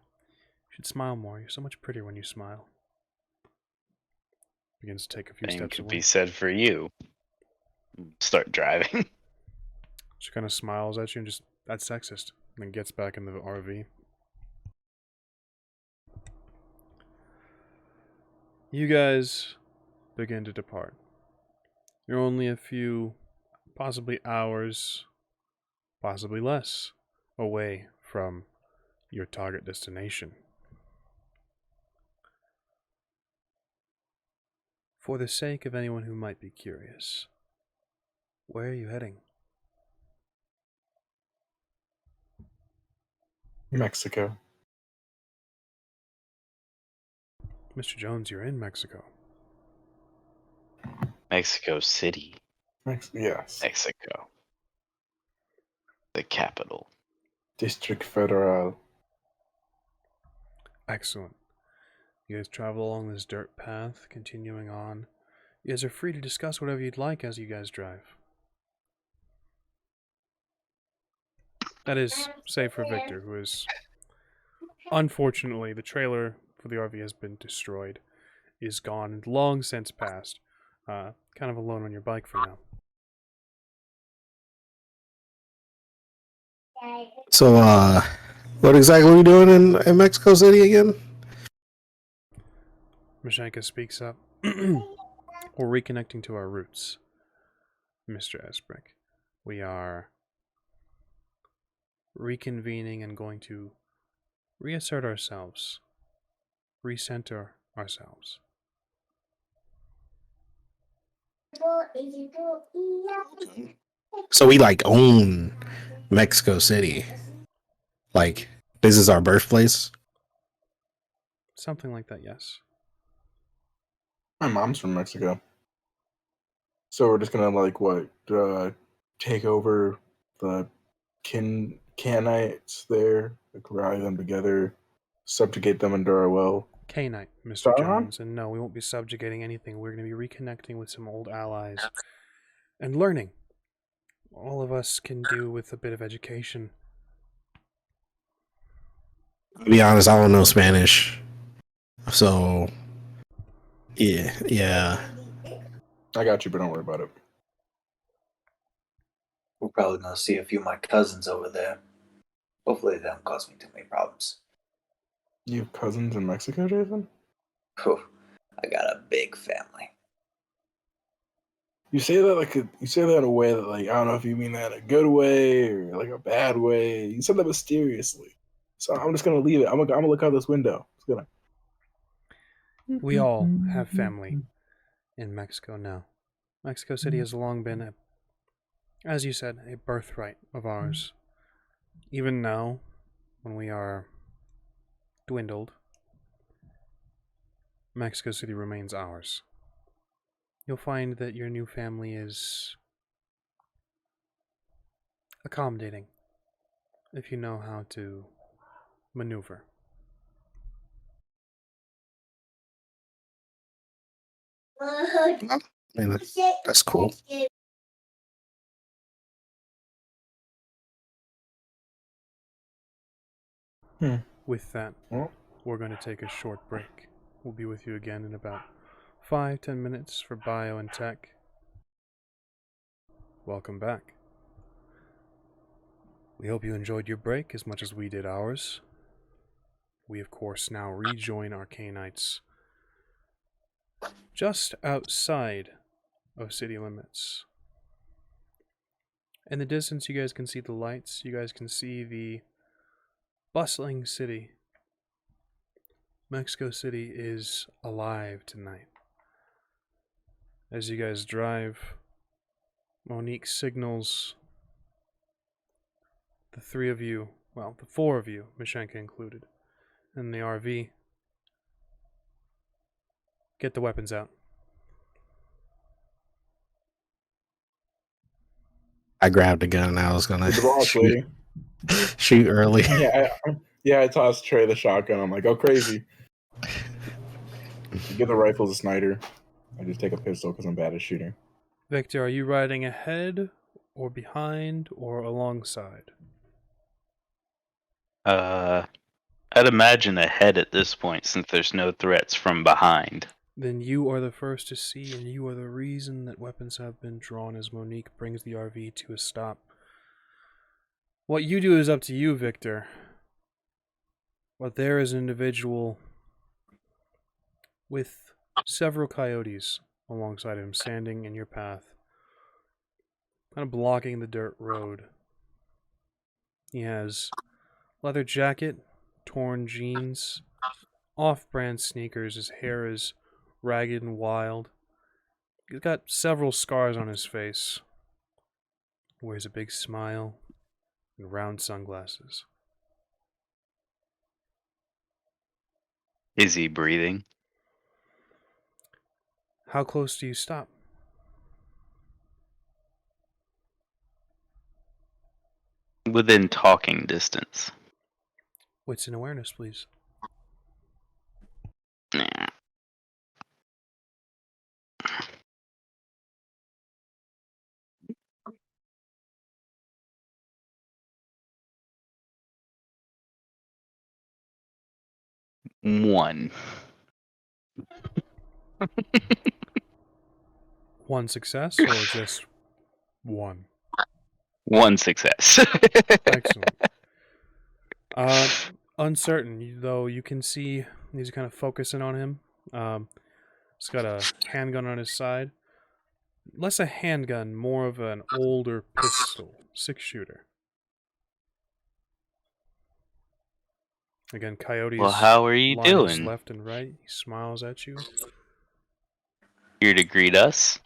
should smile more. You're so much prettier when you smile. Begins to take a few Same steps could away. be said for you. Start driving. She kind of smiles at you and just, that's sexist. And then gets back in the RV. You guys begin to depart. You're only a few, possibly hours, possibly less, away from your target destination. For the sake of anyone who might be curious, where are you heading? Mexico. Mr. Jones, you're in Mexico. Mexico City, Yes. Mexico. The capital. District Federal. Excellent. You guys travel along this dirt path, continuing on. You guys are free to discuss whatever you'd like as you guys drive. That is, save for Victor, who is... Unfortunately, the trailer for the RV has been destroyed, is gone, and long since passed. Kind of alone on your bike for now. So, what exactly are we doing in Mexico City again? Mashenka speaks up. We're reconnecting to our roots, Mr. ESBRICK. We are reconvening and going to reassert ourselves, recenter ourselves. So we like own Mexico City. Like, this is our birthplace. Something like that, yes. My mom's from Mexico. So we're just gonna like what? Take over the Canites there, like rally them together, subjugate them under our will. K-Night, Mr. Start on? Jones, and no, we won't be subjugating anything. We're going to be reconnecting with some old allies and learning. All of us can do with a bit of education. To be honest, I don't know Spanish. So, yeah. I got you, but don't worry about it. We're probably gonna see a few of my cousins over there. Hopefully they don't cause me too many problems. You have cousins in Mexico, Jason? Whew, I got a big family. You say that you say that in a way that like I don't know if you mean that in a good way or like a bad way. You said that mysteriously, so I'm just gonna leave it. I'm gonna look out this window. It's gonna. We all have family in Mexico now. Mexico City has long been, as you said, a birthright of ours. Even now, when we are dwindled, Mexico City remains ours. You'll find that your new family is accommodating if you know how to maneuver. I mean, that's cool. With that, Well, we're going to take a short break. We'll be with you again in about 5-10 minutes for bio and tech. Welcome back. We hope you enjoyed your break as much as we did ours. We, of course, now rejoin our Canites just outside of city limits. In the distance, you guys can see the lights. You guys can see the bustling city. Mexico City is alive tonight. As you guys drive, Monique signals the three of you, well, the four of you, Mashenka included, in the RV. Get the weapons out. I grabbed a gun and I was gonna the boss shoot, lady. shoot early. I tossed Trey the shotgun. I'm like, oh crazy. You give the rifle to Snyder. I just take a pistol because I'm bad at shooting. Victor, are you riding ahead, or behind, or alongside? I'd imagine ahead at this point since there's no threats from behind. Then you are the first to see, and you are the reason that weapons have been drawn as Monique brings the RV to a stop. What you do is up to you, Victor. But there is an individual with several coyotes alongside him, standing in your path, kind of blocking the dirt road. He has leather jacket, torn jeans, off-brand sneakers. His hair is ragged and wild. He's got several scars on his face. Wears a big smile and round sunglasses. Is he breathing? How close do you stop? Within talking distance. Wits and awareness, please. Nah. One. One success or just one? One success. Excellent. Uncertain, though you can see he's kind of focusing on him. He's got a handgun on his side. Less a handgun, more of an older pistol. 6-shooter. Again, Coyote's Well, how are you line is doing? left and right. He smiles at you. Here to greet us?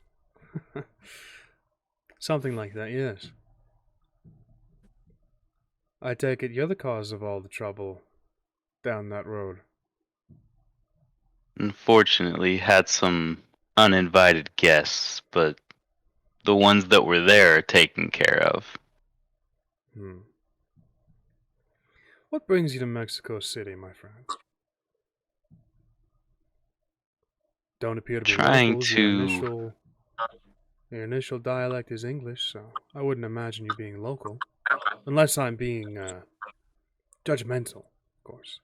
Something like that, yes. I take it you're the cause of all the trouble down that road. Unfortunately, had some uninvited guests, but the ones that were there are taken care of. What brings you to Mexico City, my friend? Don't appear to be Trying locals. to... Your initial dialect is English, so I wouldn't imagine you being local. Unless I'm being judgmental, of course.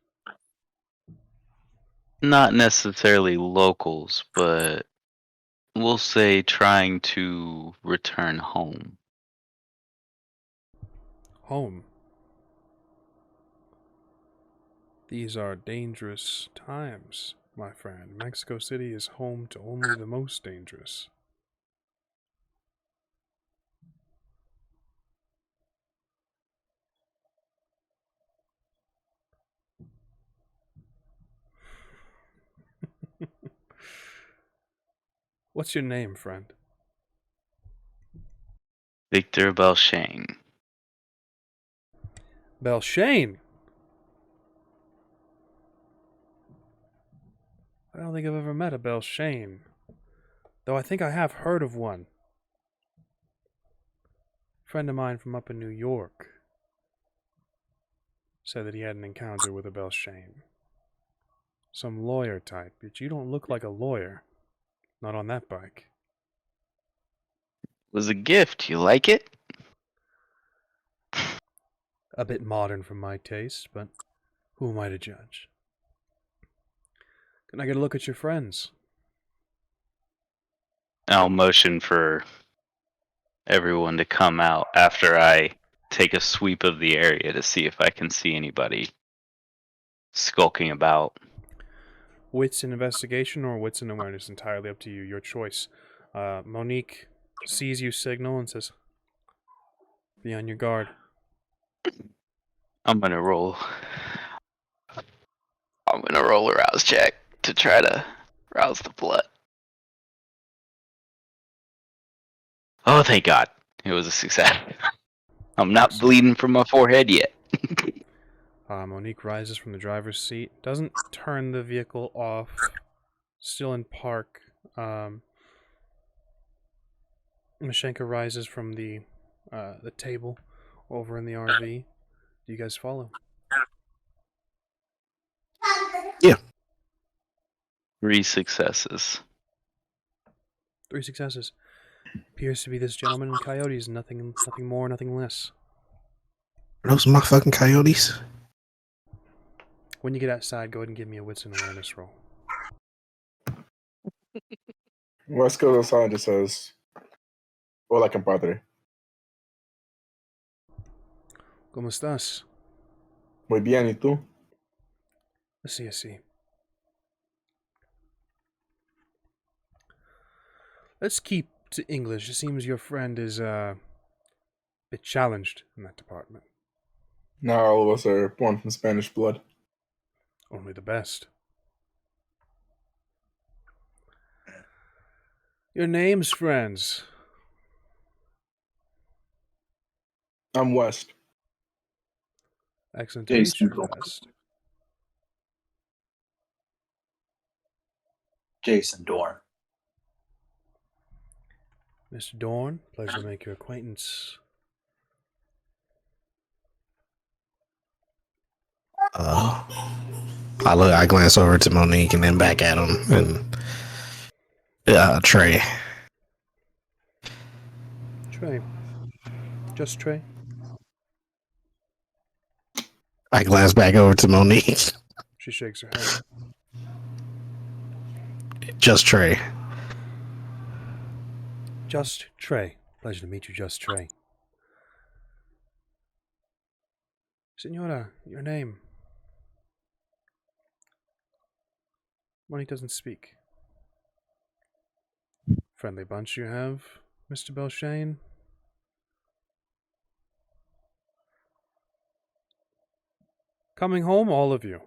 Not necessarily locals, but we'll say trying to return home. Home. These are dangerous times, my friend. Mexico City is home to only the most dangerous. What's your name, friend? Victor BELLSHANE. BELLSHANE! I don't think I've ever met a BELLSHANE. Though I think I have heard of one. A friend of mine from up in New York said that he had an encounter with a BELLSHANE. Some lawyer type, but you don't look like a lawyer. Not on that bike. Was a gift. You like it? A bit modern for my taste, but who am I to judge? Can I get a look at your friends? I'll motion for everyone to come out after I take a sweep of the area to see if I can see anybody skulking about. Wits and investigation or wits and awareness? Entirely up to you. Your choice. Monique sees you signal and says, "Be on your guard." I'm gonna roll a rouse check to try to rouse the blood. Oh, thank God. It was a success. I'm not bleeding from my forehead yet. Monique rises from the driver's seat. Doesn't turn the vehicle off. Still in park. Mashenka rises from the table over in the RV. Do you guys follow? Yeah. 3 successes. 3 successes. Appears to be this gentleman in coyotes. Nothing more, nothing less. Are those my fucking coyotes? When you get outside, go ahead and give me a wits and awareness roll. Wes goes outside and just says, "Hola, compadre." ¿Cómo estás? Muy bien, ¿y tú? Así, así. Let's keep to English. It seems your friend is a bit challenged in that department. Now all of us are born from Spanish blood. Only the best. Your names, friends. I'm West. Excellent to meet Jason you, Dorn. West. Jason Dorn. Mr. Dorn, pleasure to make your acquaintance. I glance over to Monique and then back at him and Trey. Trey. Just Trey? I glance back over to Monique. She shakes her head. Just Trey. Just Trey. Pleasure to meet you, Just Trey. Senora, your name. Monique doesn't speak. Friendly bunch you have, Mr. BELLSHANE. Coming home, all of you.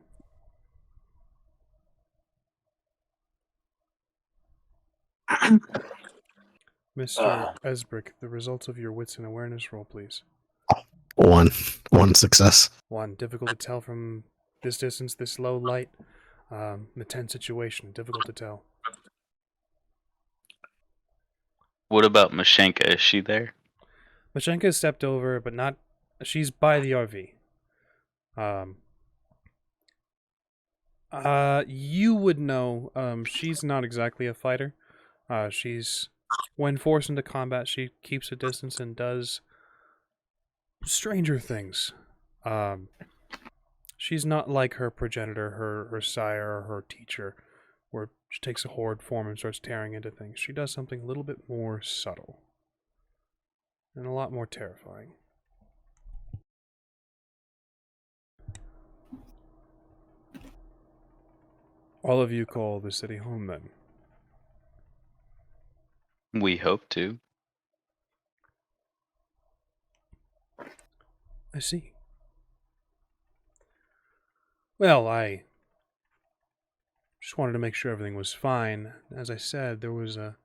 Mr. ESBRICK, the results of your wits and awareness roll, please. One success. 1. Difficult to tell from this distance, this low light. The tense situation. Difficult to tell. What about Mashenka? Is she there? Mashenka stepped over, but not... She's by the RV. You would know, she's not exactly a fighter. She's... When forced into combat, she keeps a distance and does stranger things. She's not like her progenitor, her sire, or her teacher, where she takes a horde form and starts tearing into things. She does something a little bit more subtle. And a lot more terrifying. All of you call the city home, then? We hope to. I see. Well, I just wanted to make sure everything was fine. As I said, there was a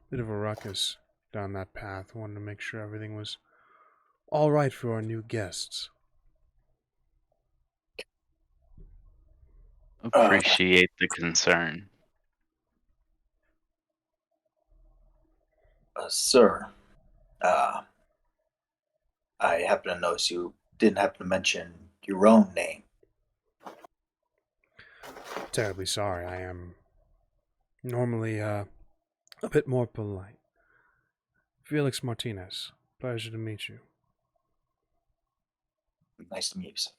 bit of a ruckus down that path. Wanted to make sure everything was all right for our new guests. Appreciate the concern. Sir, I happen to notice you didn't happen to mention your own name. Terribly sorry. I am normally a bit more polite. Felix Martinez. Pleasure to meet you. Nice to meet you, sir.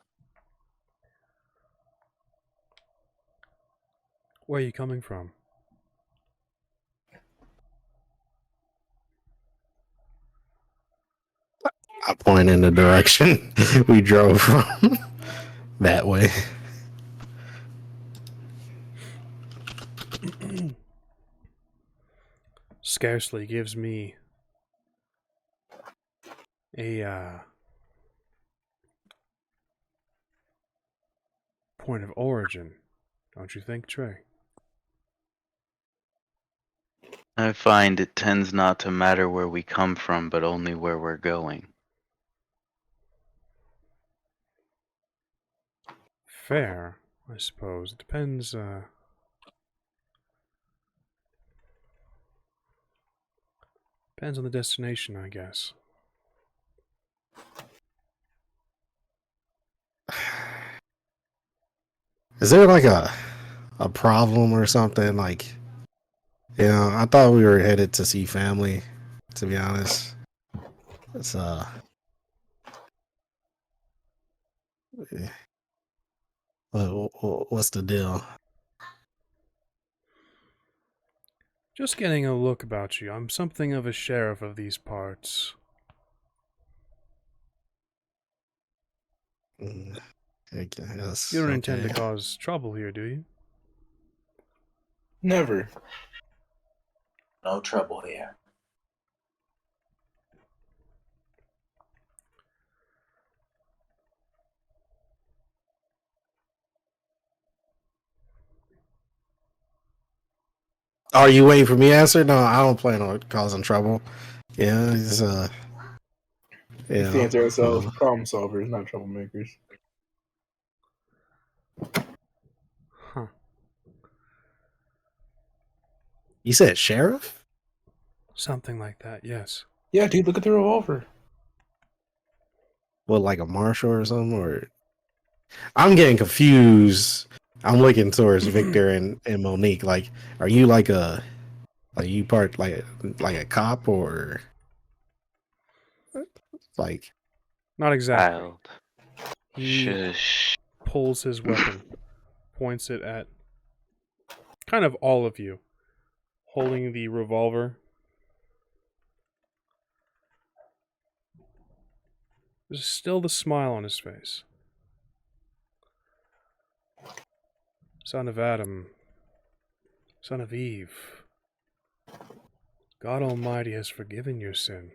Where are you coming from? I point in the direction we drove from. That way. Scarcely gives me a point of origin, don't you think, Trey? I find it tends not to matter where we come from, but only where we're going. Fair, I suppose. It depends, depends on the destination, I guess. Is there like a problem or something? Like, you know, I thought we were headed to see family, to be honest. It's what's the deal? Just getting a look about you. I'm something of a sheriff of these parts. I guess, You don't intend to okay. cause trouble here, do you? Never. No trouble here. Are you waiting for me to answer? No, I don't plan on causing trouble. Yeah, it's We yeah. fancy ourselves problem solvers, not troublemakers. Huh. You said sheriff? Something like that, yes. Yeah, dude, look at the revolver. What, like a marshal or something? Or I'm getting confused. I'm looking towards Victor and Monique. Like, are you like a you part like a cop or like? Not exactly. Child. He Shush. pulls his weapon, points it at kind of all of you, holding the revolver. There's still the smile on his face. Son of Adam, son of Eve, God Almighty has forgiven your sin.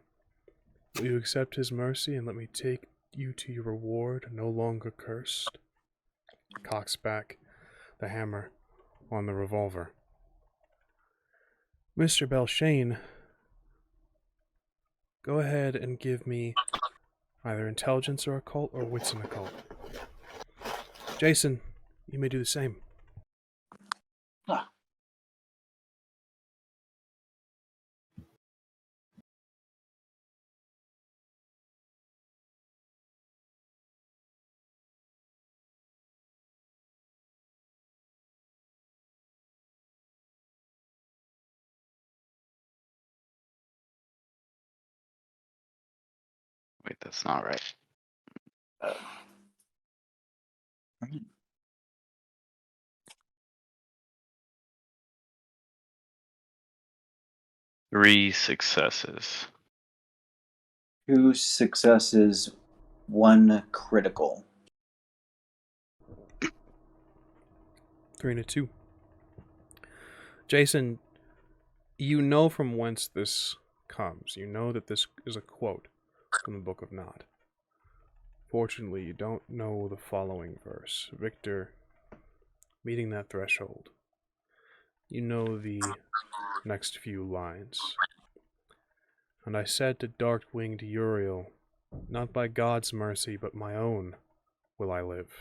Will you accept his mercy and let me take you to your reward, no longer cursed? Cocks back the hammer on the revolver. Mr. BELLSHANE, go ahead and give me either intelligence or occult or wits and occult. Jason, you may do the same. Ah. Wait, that's not right. Three successes. 2 successes, 1 critical. 3 and a 2. Jason, you know from whence this comes. You know that this is a quote from the Book of Nod. Fortunately, you don't know the following verse. Victor, meeting that threshold. You know the next few lines. And I said to dark-winged Uriel, not by God's mercy, but my own, will I live.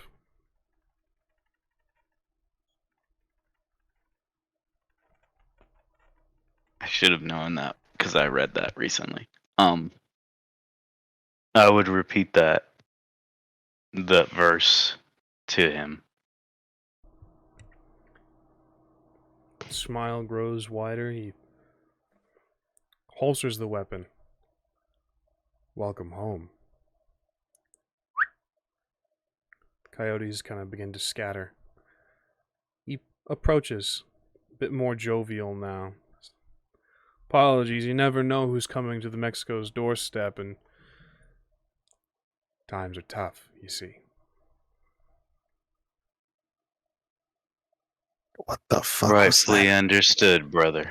I should have known that because I read that recently. I would repeat the verse to him. Smile grows wider. He holsters the weapon. Welcome home. Coyotes kind of begin to scatter. He approaches, a bit more jovial now. Apologies, you never know who's coming to the Mexico's doorstep, and times are tough, you see. What the fuck Rightfully was that? understood, brother.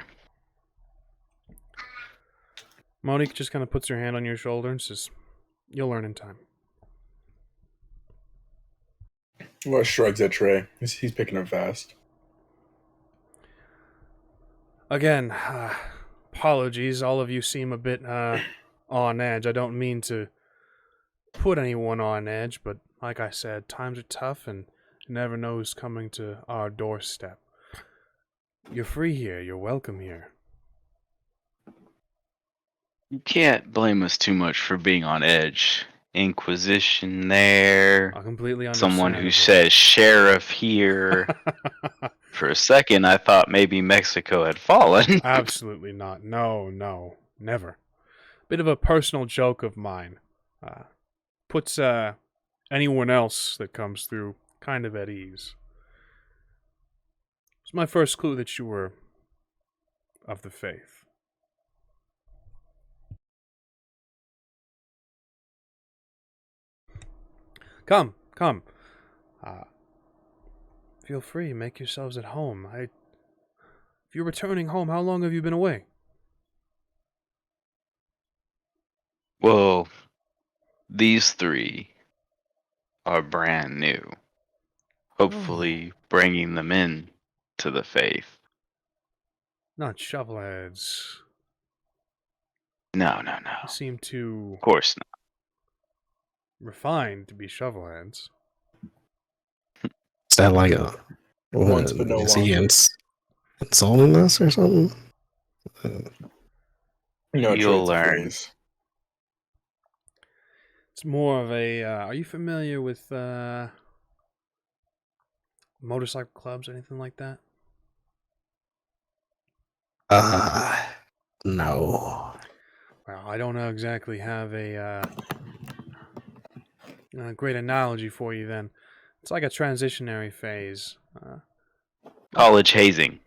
Monique just kind of puts her hand on your shoulder and says, you'll learn in time. Well, shrugs at Trey. He's picking up fast. Again, apologies, all of you seem a bit on edge. I don't mean to put anyone on edge, but like I said, times are tough and you never know who's coming to our doorstep. You're free here, you're welcome here. You can't blame us too much for being on edge. Inquisition there. I completely understand. Someone who says sheriff here. For a second, I thought maybe Mexico had fallen. Absolutely not. No, never. Bit of a personal joke of mine. Puts anyone else that comes through kind of at ease. It's my first clue that you were of the faith. Come. Feel free, make yourselves at home. If you're returning home, how long have you been away? Well, these three are brand new. Hopefully bringing them in to the faith. Not shovelheads. No. You seem too Of course not. refined to be shovelheads. Is that like a Once what, but no is he longer. insulting us or something? You'll Traits of learn. phase. It's more of a. Are you familiar with motorcycle clubs, anything like that? No. Well, I don't exactly have a great analogy for you. Then it's like a transitionary phase. College hazing.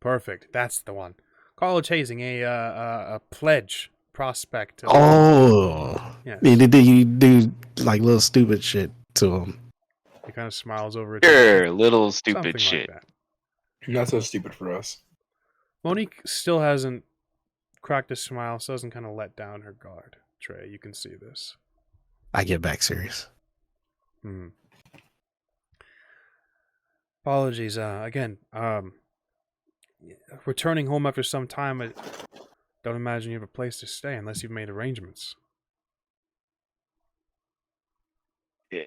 Perfect. That's the one. College hazing, a pledge prospect. Oh, Yes. you do like little stupid shit to him. He kind of smiles over at Sure, little stupid something shit. like that. Not so stupid for us. Monique still hasn't cracked a smile, so doesn't kind of let down her guard. Trey, you can see this. I get back serious. Apologies. Again, returning home after some time, I don't imagine you have a place to stay unless you've made arrangements. Yeah.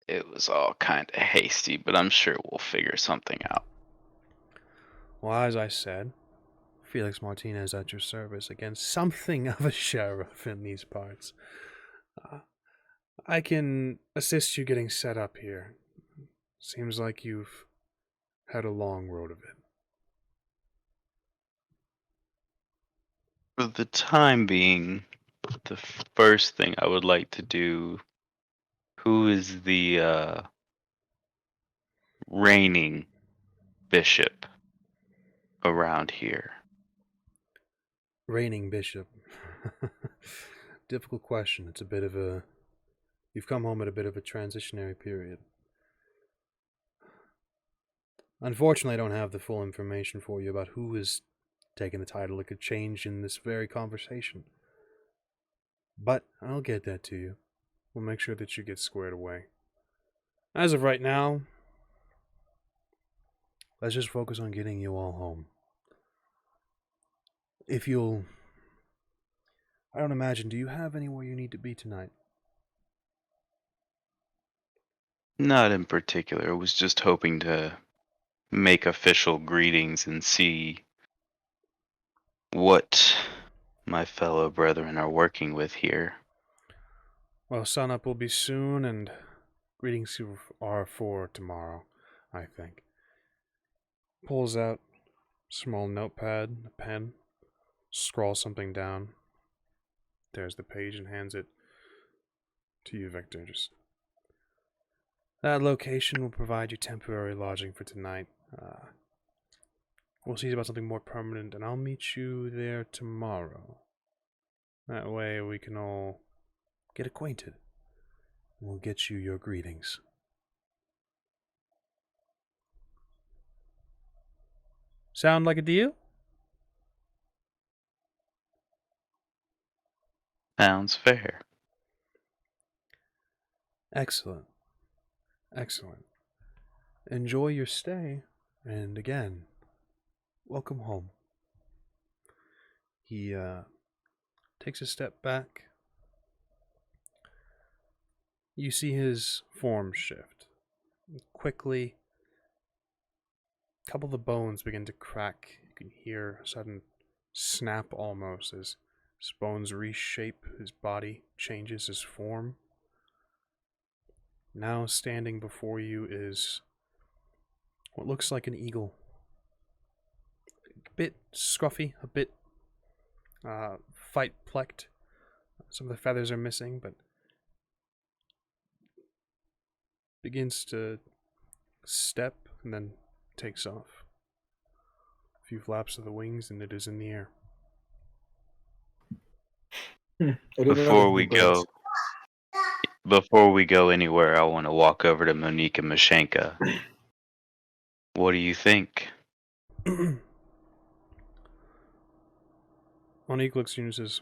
It was all kind of hasty, but I'm sure we'll figure something out. Well, as I said, Felix Martinez at your service. Again, something of a sheriff in these parts. I can assist you getting set up here. Seems like you've had a long road of it. For the time being, the first thing I would like to do, who is the reigning bishop around here? Reigning bishop. Difficult question. It's a bit of a... You've come home at a bit of a transitionary period. Unfortunately, I don't have the full information for you about who is taking the title. It could change in this very conversation. But I'll get that to you. We'll make sure that you get squared away. As of right now, let's just focus on getting you all home. If you'll... I don't imagine, do you have anywhere you need to be tonight? Not in particular. I was just hoping to make official greetings and see what my fellow brethren are working with here. Well, sunup will be soon, and greetings are for tomorrow, I think. Pulls out a small notepad, a pen, scrawls something down. There's the page and hands it to you, Victor. Just that location will provide you temporary lodging for tonight. We'll see about something more permanent, and I'll meet you there tomorrow. That way we can all get acquainted. We'll get you your greetings. Sound like a deal? Sounds fair. Excellent. Excellent. Enjoy your stay, and again, welcome home. He takes a step back. You see his form shift. Quickly, a couple of the bones begin to crack. You can hear a sudden snap almost as his bones reshape, his body changes his form. Now standing before you is what looks like an eagle. A bit scruffy, a bit fight-plecked. Some of the feathers are missing, but begins to step and then takes off. A few flaps of the wings and it is in the air. I didn't know Before there we were birds. Before we go anywhere, I want to walk over to Monique and Mashenka. What do you think? Monique looks at you and says,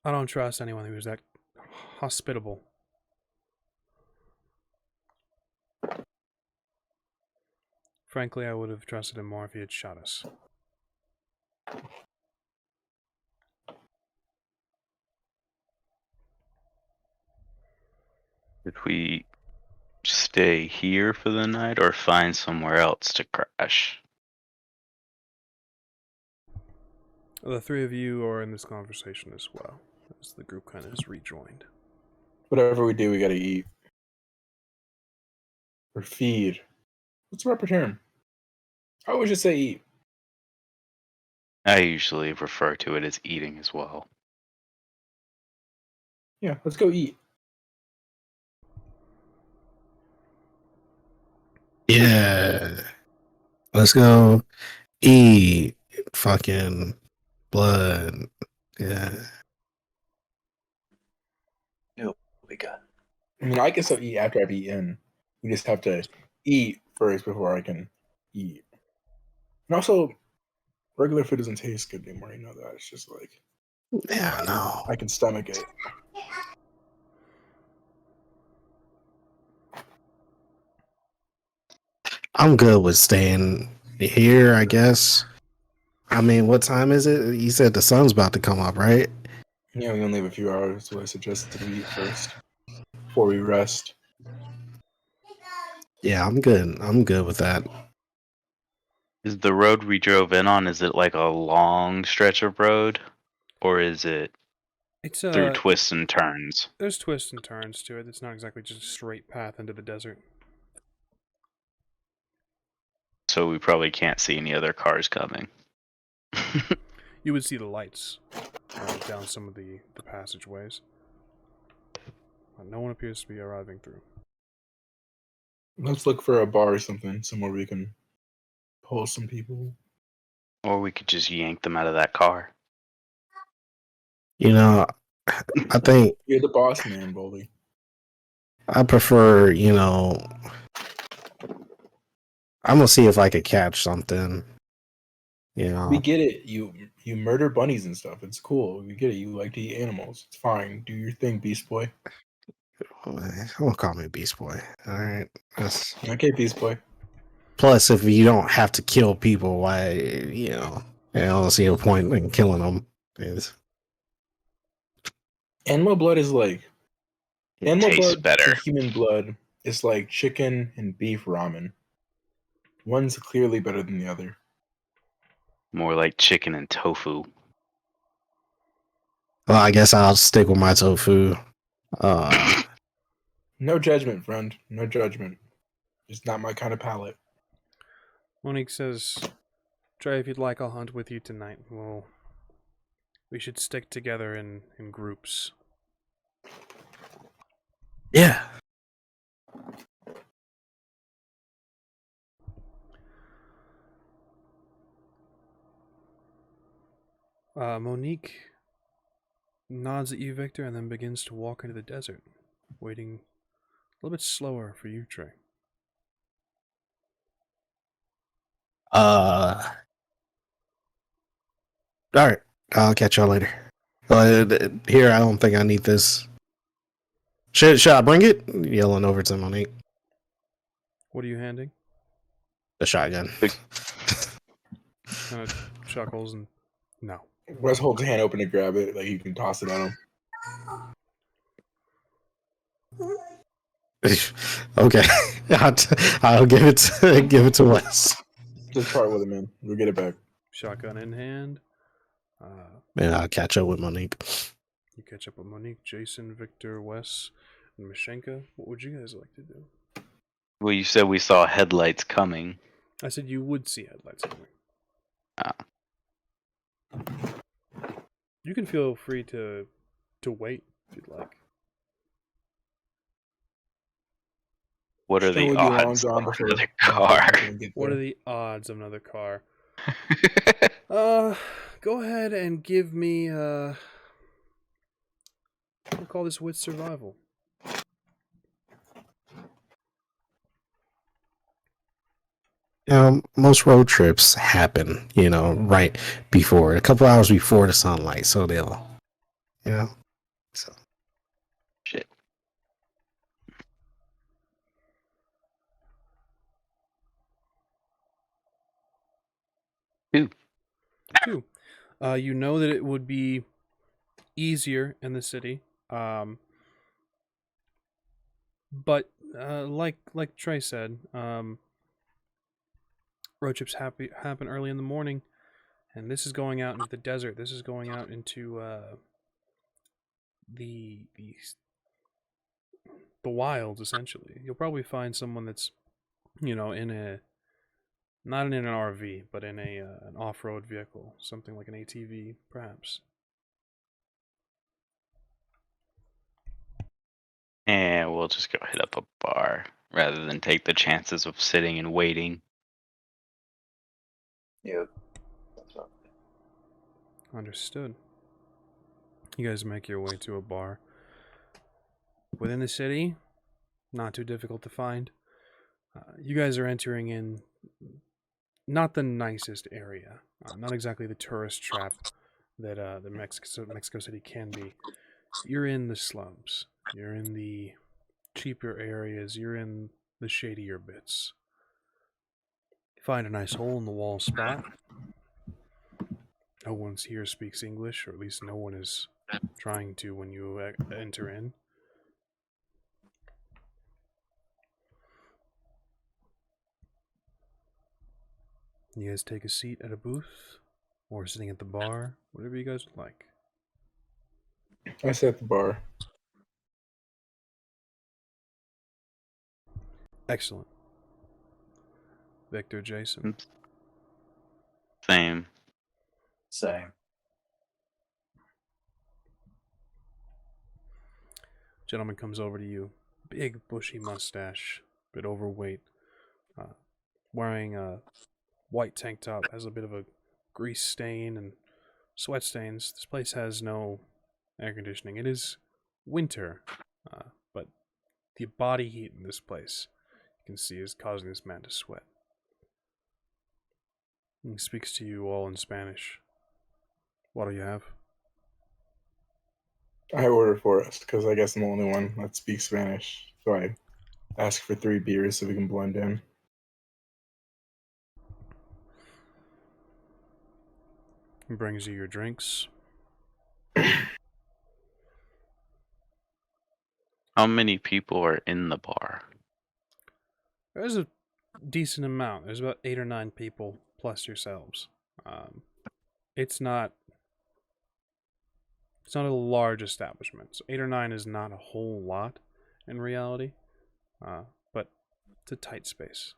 I don't trust anyone who's that hospitable. Frankly, I would have trusted him more if he had shot us. Did we stay here for the night or find somewhere else to crash? The three of you are in this conversation as well, as the group kind of has rejoined. Whatever we do, we gotta eat. Or feed. What's the proper term? I always just say eat. I usually refer to it as eating as well. Yeah, let's go eat. Yeah. Let's go eat fucking blood. Yeah. It'll be good. I mean, I can still eat after I've eaten. We just have to eat first before I can eat. And also, regular food doesn't taste good anymore. You know that. It's just like, Yeah, no. I can stomach it. I'm good with staying here, I guess. I mean, what time is it? You said the sun's about to come up, right? Yeah, we only have a few hours, so I suggested we eat first before we rest. Yeah, I'm good. I'm good with that. Is the road we drove in on, is it like a long stretch of road? Or is it It's through twists and turns? There's twists and turns to it. It's not exactly just a straight path into the desert. So we probably can't see any other cars coming. You would see the lights down some of the passageways. No one appears to be arriving through. Let's look for a bar or something, somewhere we can pull some people. Or we could just yank them out of that car. You know, I think You're the boss man, Boldy. I prefer, I'm gonna see if I could catch something. We get it. You murder bunnies and stuff. It's cool. We get it. You like to eat animals. It's fine. Do your thing, Beast Boy. Don't call me Beast Boy. All right. Okay, Beast Boy. Plus, if you don't have to kill people, why, I don't see a point in killing them. Animal blood is like animal Tastes blood better. and human blood is like chicken and beef ramen. One's clearly better than the other. More like chicken and tofu. Well, I guess I'll stick with my tofu. No judgment, friend. No judgment. It's not my kind of palate. Monique says, "Trey, if you'd like, I'll hunt with you tonight. We should stick together in groups." Yeah. Monique nods at you, Victor, and then begins to walk into the desert, waiting a little bit slower for you, Trey. All right. I'll catch y'all later. Here, I don't think I need this. Should I bring it? Yelling over to Monique. What are you handing? The shotgun. Kind of chuckles and no. Wes holds a hand open to grab it, like you can toss it at him. Okay. I'll give it to Wes. Just part with it, man. We'll get it back. Shotgun in hand. And I'll catch up with Monique. You catch up with Monique, Jason, Victor, Wes, and Mashenka. What would you guys like to do? Well, you said we saw headlights coming. I said you would see headlights coming. You can feel free to wait if you'd like. What are Still the would be long odds gone of before another car? What are the odds of another car? Go ahead and give me we'll call this with survival. Most road trips happen, right before, a couple hours before the sunlight, so they'll, so. Shit. 2. You know that it would be easier in the city, but like TREY said, road trips happen early in the morning, and this is going out into the desert. This is going out into the wilds, essentially. You'll probably find someone that's, in a not in an RV, but in an off-road vehicle, something like an ATV, perhaps. And we'll just go hit up a bar rather than take the chances of sitting and waiting. Yep. That's what Understood. You guys make your way to a bar within the city. Not too difficult to find. You guys are entering in not the nicest area. Not exactly the tourist trap that the Mexico City can be. You're in the slums. You're in the cheaper areas. You're in the shadier bits. Find a nice hole in the wall spot. No one here speaks English, or at least no one is trying to when you enter in. You guys take a seat at a booth, or sitting at the bar, whatever you guys would like. I sit at the bar. Excellent. Victor, Jason. Same. Same. Gentleman comes over to you. Big, bushy mustache, bit overweight, wearing a white tank top, has a bit of a grease stain and sweat stains. This place has no air conditioning. It is winter, but the body heat in this place, you can see, is causing this man to sweat. He speaks to you all in Spanish. What do you have? I order for us because I guess I'm the only one that speaks Spanish. So I ask for 3 beers so we can blend in. He brings you your drinks. How many people are in the bar? There's a decent amount. There's about 8 or 9 people plus yourselves. It's not a large establishment, so 8 or 9 is not a whole lot in reality, but it's a tight space.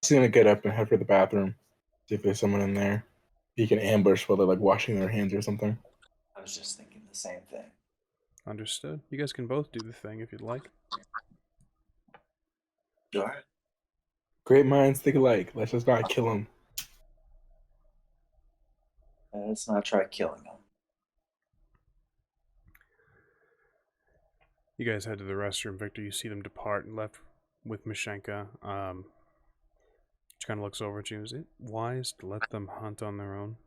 He's gonna get up and head for the bathroom. See if there's someone in there. He can ambush while they're like washing their hands or something. I was just thinking the same thing. Understood. You guys can both do the thing if you'd like. Alright. Great minds think alike. Let's just not kill him. Let's not try killing him. You guys head to the restroom. Victor, you see them depart and left with Mashenka. She kind of looks over at you. Is it wise to let them hunt on their own?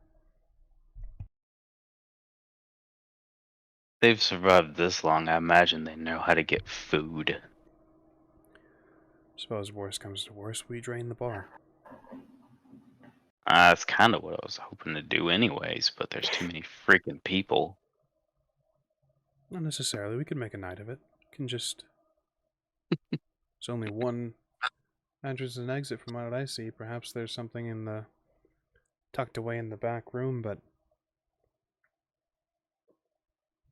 They've survived this long. I imagine they know how to get food. Suppose worst comes to worst, we drain the bar. That's kind of what I was hoping to do anyways, but there's too many freaking people. Not necessarily. We could make a night of it. Can just... There's only one entrance and exit from what I see. Perhaps there's something in the... tucked away in the back room, but...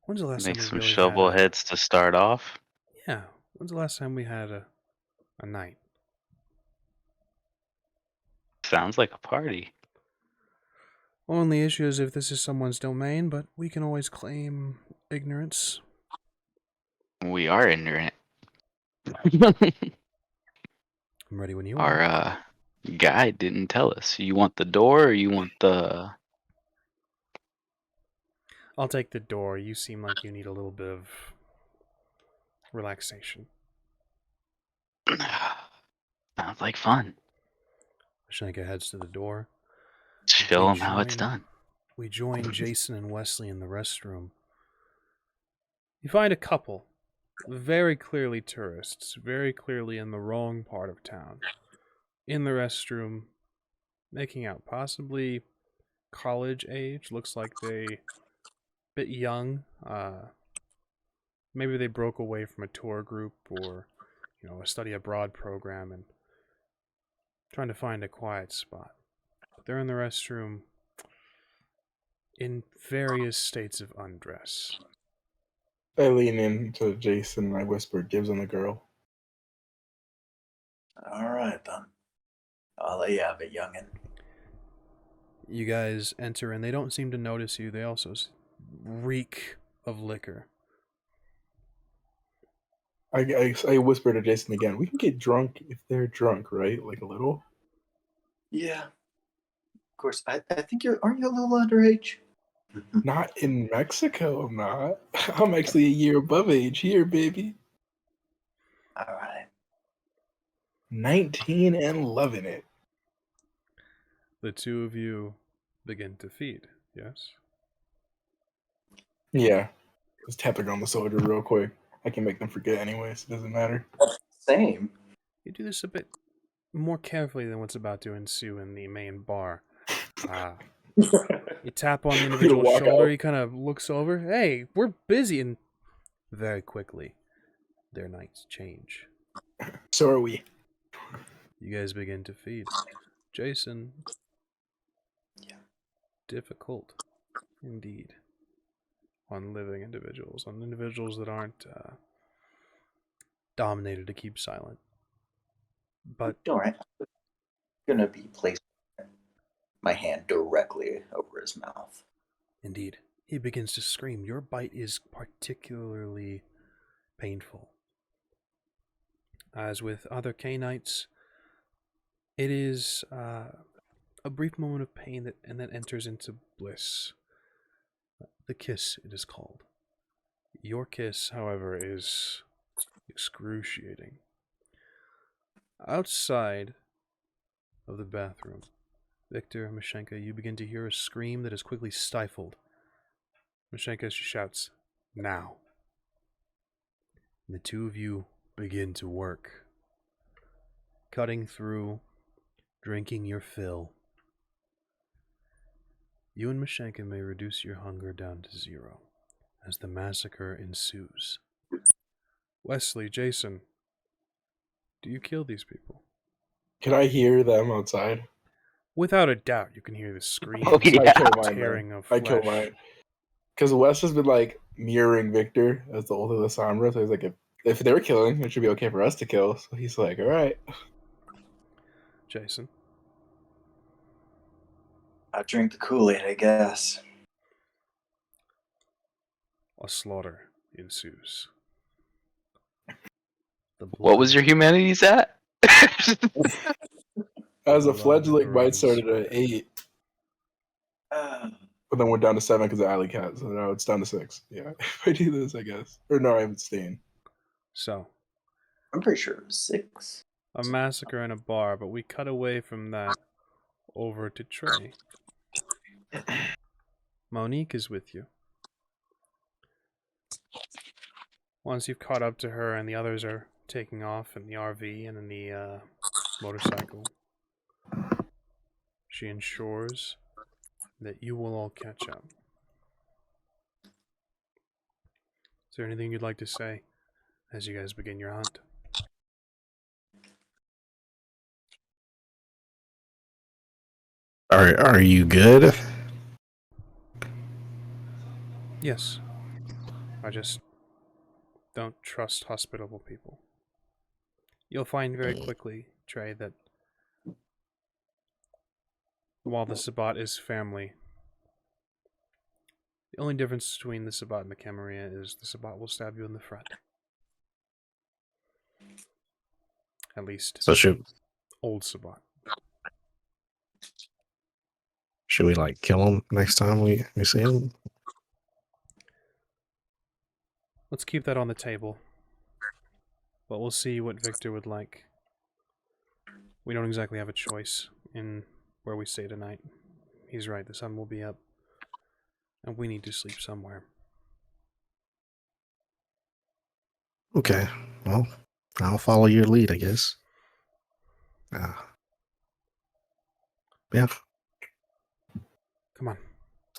When's the last Make time we some really shovel had heads to start off. Yeah. When's the last time we had a night? Sounds like a party. Only issue is if this is someone's domain, but we can always claim ignorance. We are ignorant. I'm ready when you are. Our guide didn't tell us. You want the door or you want the... I'll take the door. You seem like you need a little bit of relaxation. Sounds like fun. Shanka heads to the door. Show them how it's done. We join Jason and Wesley in the restroom. You find a couple very clearly tourists, very clearly in the wrong part of town, in the restroom, making out, possibly college age. Looks like they bit young. Maybe they broke away from a tour group or, a study abroad program and trying to find a quiet spot. But they're in the restroom in various states of undress. I lean in to Jason and I whisper, "Gibbs on the girl." All right, then. I'll let you have it, youngin'. You guys enter and they don't seem to notice you. They also reek of liquor. I whisper to Jason again, "We can get drunk if they're drunk, right? Like a little." Yeah. Of course, I think aren't you a little underage? Not in Mexico, I'm not. I'm actually a year above age here, baby. All right. 19 and loving it. The two of you begin to feed, yes? Yeah. Just tap it on the soldier real quick. I can make them forget anyways. It doesn't matter. Same. You do this a bit more carefully than what's about to ensue in the main bar. You tap on the individual's walk shoulder, out. he kind of looks over. Hey, we're busy, and very quickly, their nights change. So are we. You guys begin to feed. Jason. Yeah. Difficult, indeed, on living individuals, on individuals that aren't dominated to keep silent. But All right. I'm gonna be placing my hand directly over his mouth. indeed, he begins to scream. Your bite is particularly painful. As with other canites, it is a brief moment of pain and then enters into bliss. The kiss, it is called. Your kiss, however, is excruciating. Outside of the bathroom, Victor, Mashenka, you begin to hear a scream that is quickly stifled. Mashenka, she shouts, "Now." And the two of you begin to work, cutting through, drinking your fill. You and Mashenka may reduce your hunger down to 0 as the massacre ensues. Wesley, Jason, do you kill these people? Can I hear them outside? Without a doubt, you can hear the screams, Oh, yeah. I kill mine. tearing of I flesh. kill mine. Because Wes has been like mirroring Victor as the older Lasombra. So he's like, if they're killing, it should be okay for us to kill. So he's like, all right. Jason, I drink the Kool-Aid, I guess. a slaughter ensues. The What was your humanities at? As a blood fledgling, mine runs started at red. 8, but then went down to 7 because of Alley Cat. So now it's down to 6. Yeah, if I do this, I guess. Or no, I haven't staying. So, I'm pretty sure it was 6. a massacre in a bar, but we cut away from that over to TREY. Monique is with you. Once you've caught up to her and the others are taking off in the RV and in the motorcycle, she ensures that you will all catch up. Is there anything you'd like to say as you guys begin your hunt? Are you good? Yes. I just don't trust hospitable people. You'll find very quickly, TREY, that while the Sabbat is family, the only difference between the Sabbat and the Camarilla is the Sabbat will stab you in the front. At least, So should old Sabbat. we like kill him next time we see him? Let's keep that on the table. But we'll see what Victor would like. We don't exactly have a choice in where we stay tonight. He's right, the sun will be up. And we need to sleep somewhere. Okay. Well, I'll follow your lead, I guess. Yeah. Come on.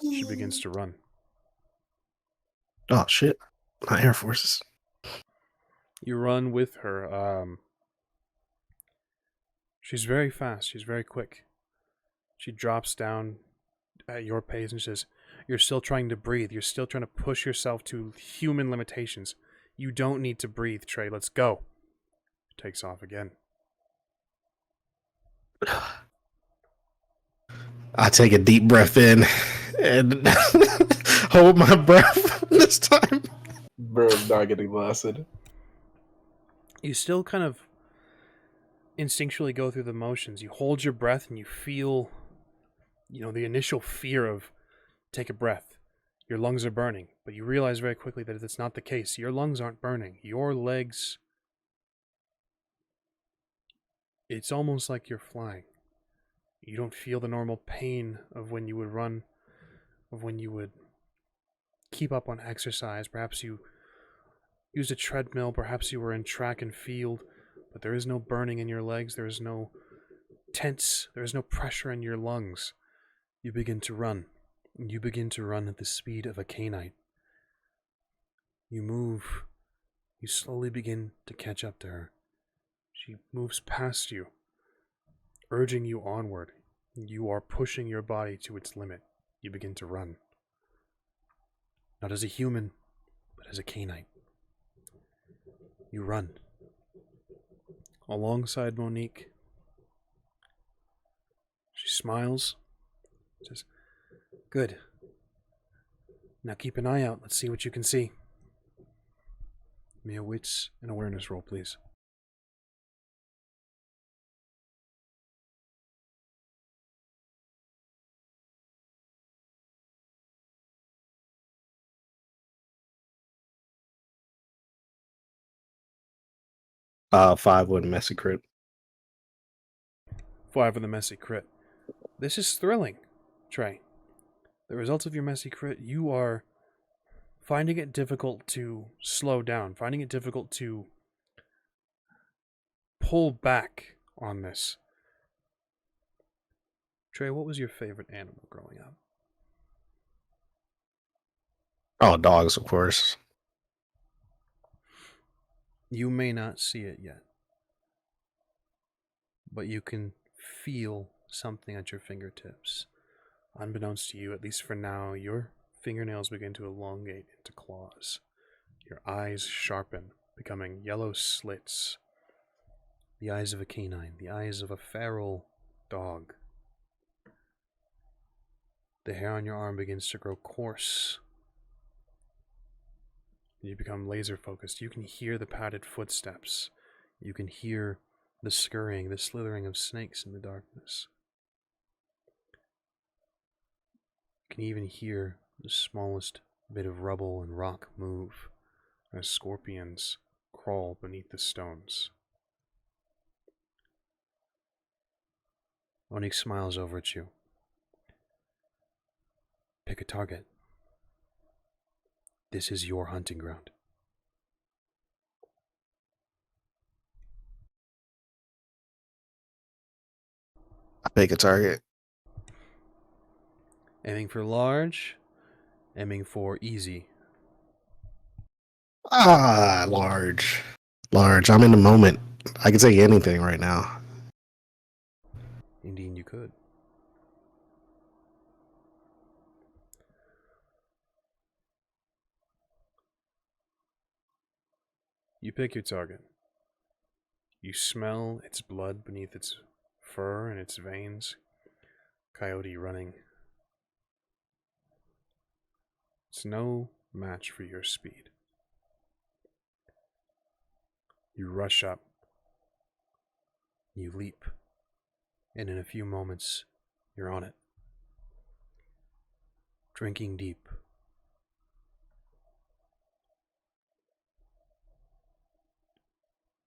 She begins to run. Oh shit. My Air Forces. You run with her. She's very fast. She's very quick. She drops down at your pace and says, "You're still trying to breathe. You're still trying to push yourself to human limitations. You don't need to breathe, Trey. Let's go." Takes off again. I take a deep breath in and hold my breath this time. Bro, I'm not getting blasted. You still kind of instinctually go through the motions. You hold your breath and you feel, the initial fear of take a breath. Your lungs are burning, but you realize very quickly that it's not the case. Your lungs aren't burning. Your legs, it's almost like you're flying. You don't feel the normal pain of when you would run, of when you would keep up on exercise. Perhaps you used a treadmill, perhaps you were in track and field, but there is no burning in your legs, there is no tense, there is no pressure in your lungs. You begin to run. You begin to run at the speed of a canine. You move. You slowly begin to catch up to her. She moves past you, urging you onward. You are pushing your body to its limit. You begin to run. Not as a human, but as a canine. You run. Alongside Monique. She smiles. Says, "Good. Now keep an eye out. Let's see what you can see." Give me a wits and awareness roll, please. Five with a messy crit. 5 with a messy crit. This is thrilling, Trey. The results of your messy crit, you are finding it difficult to slow down, finding it difficult to pull back on this. Trey, what was your favorite animal growing up? Oh, dogs, of course. You may not see it yet, but you can feel something at your fingertips. Unbeknownst to you, at least for now, your fingernails begin to elongate into claws. Your eyes sharpen, becoming yellow slits. The eyes of a canine, the eyes of a feral dog. The hair on your arm begins to grow coarse. You become laser focused. You can hear the padded footsteps. You can hear the scurrying, the slithering of snakes in the darkness. You can even hear the smallest bit of rubble and rock move as scorpions crawl beneath the stones. Onyx smiles over at you. Pick a target. This is your hunting ground. I pick a target. Aiming for large, aiming for easy. Large. Large. I'm in the moment. I can take anything right now. Indeed, you could. You pick your target. You smell its blood beneath its fur and its veins. Coyote running. It's no match for your speed. You rush up. You leap. And in a few moments, you're on it. Drinking deep.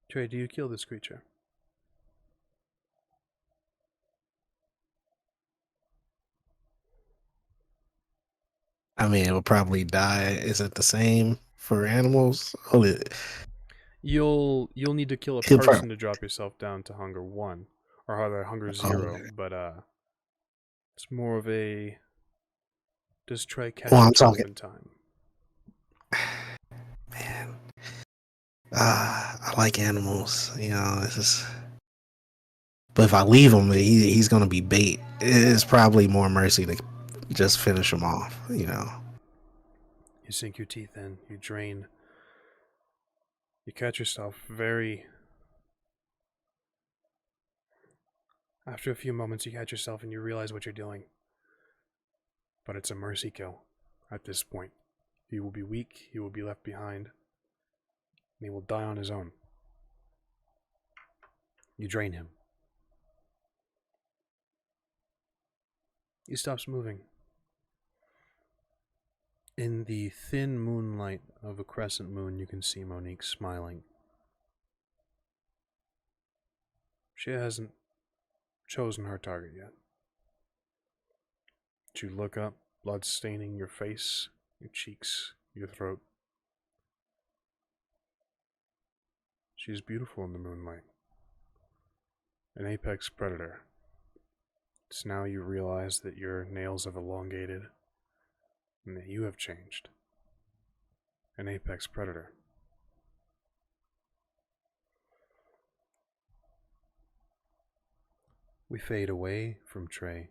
Trey, do you kill this creature? I mean, it will probably die. Is it the same for animals? You'll need to kill a He'll person to drop yourself down to hunger 1, or rather hunger 0. Oh. But it's more of a, does Trey catch Well, I'm himself talking- in time? Man, I like animals. You know, it's just. But if I leave him, he's gonna be bait. It's probably more mercy to just finish him off. You know. You sink your teeth in. You drain. You catch yourself very. After a few moments, you catch yourself and you realize what you're doing. But it's a mercy kill at this point. He will be weak, he will be left behind, and he will die on his own. You drain him. He stops moving. In the thin moonlight of a crescent moon, you can see Monique smiling. She hasn't chosen her target yet. You look up, blood staining your face, your cheeks, your throat. She is beautiful in the moonlight. An apex predator. It's now you realize that your nails have elongated and that you have changed. An apex predator. We fade away from Trey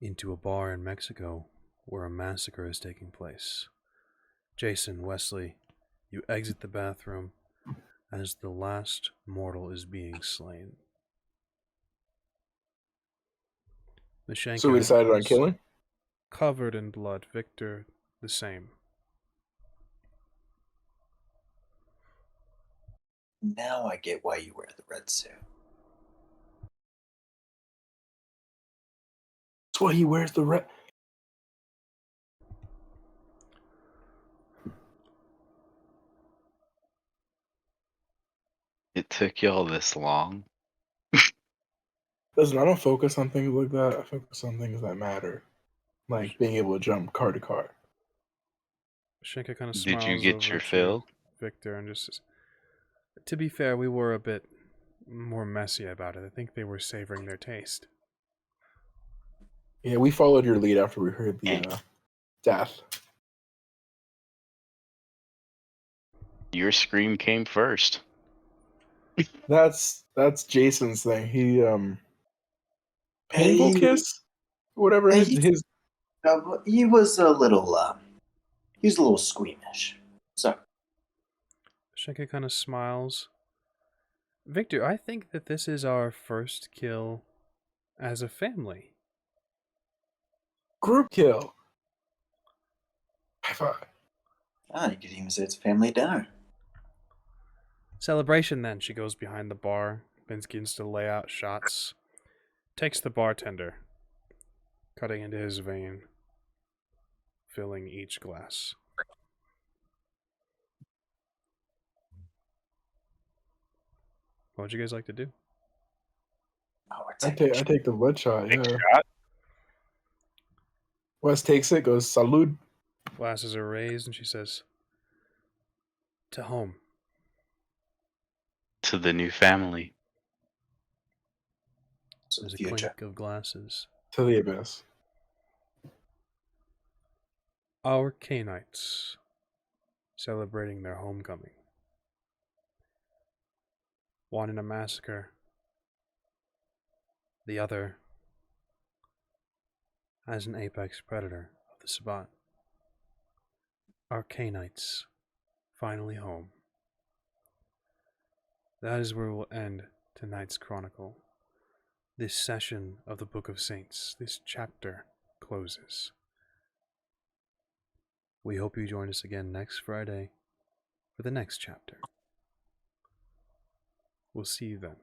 into a bar in Mexico where a massacre is taking place. Jason, Wesley, you exit the bathroom as the last mortal is being slain. Mishenka So we decided on is killing? covered in blood. Victor, the same. Now I get why you wear the red suit. That's why he wears the red. It took y'all this long. Listen, I don't focus on things like that. I focus on things that matter. Like being able to jump car to car. Mishenka kind of Did you smiles get over your to fill? Victor and just says, to be fair, we were a bit more messy about it. I think they were savoring their taste. Yeah, we followed your lead after we heard the death. Your scream came first. That's Jason's thing. He painful kiss, whatever his He was a little squeamish. So Mishenka kind of smiles. Victor, I think that this is our first kill as a family. group kill. High five. you could even say it's a family dinner. Celebration then. She goes behind the bar, begins to lay out shots, takes the bartender, cutting into his vein, filling each glass. What would you guys like to do? Oh, I take the blood shot. Big Yeah. shot. Wes takes it, goes salud. Glasses are raised, and she says, to home. To the new family. To the There's a future. clink of glasses. To the abyss. Our Canaanites celebrating their homecoming. One in a massacre, the other as an apex predator of the Sabbat. Our Canaanites finally home. That is where we'll end tonight's chronicle. This session of the Book of Saints, this chapter closes. We hope you join us again next Friday for the next chapter. We'll see you then.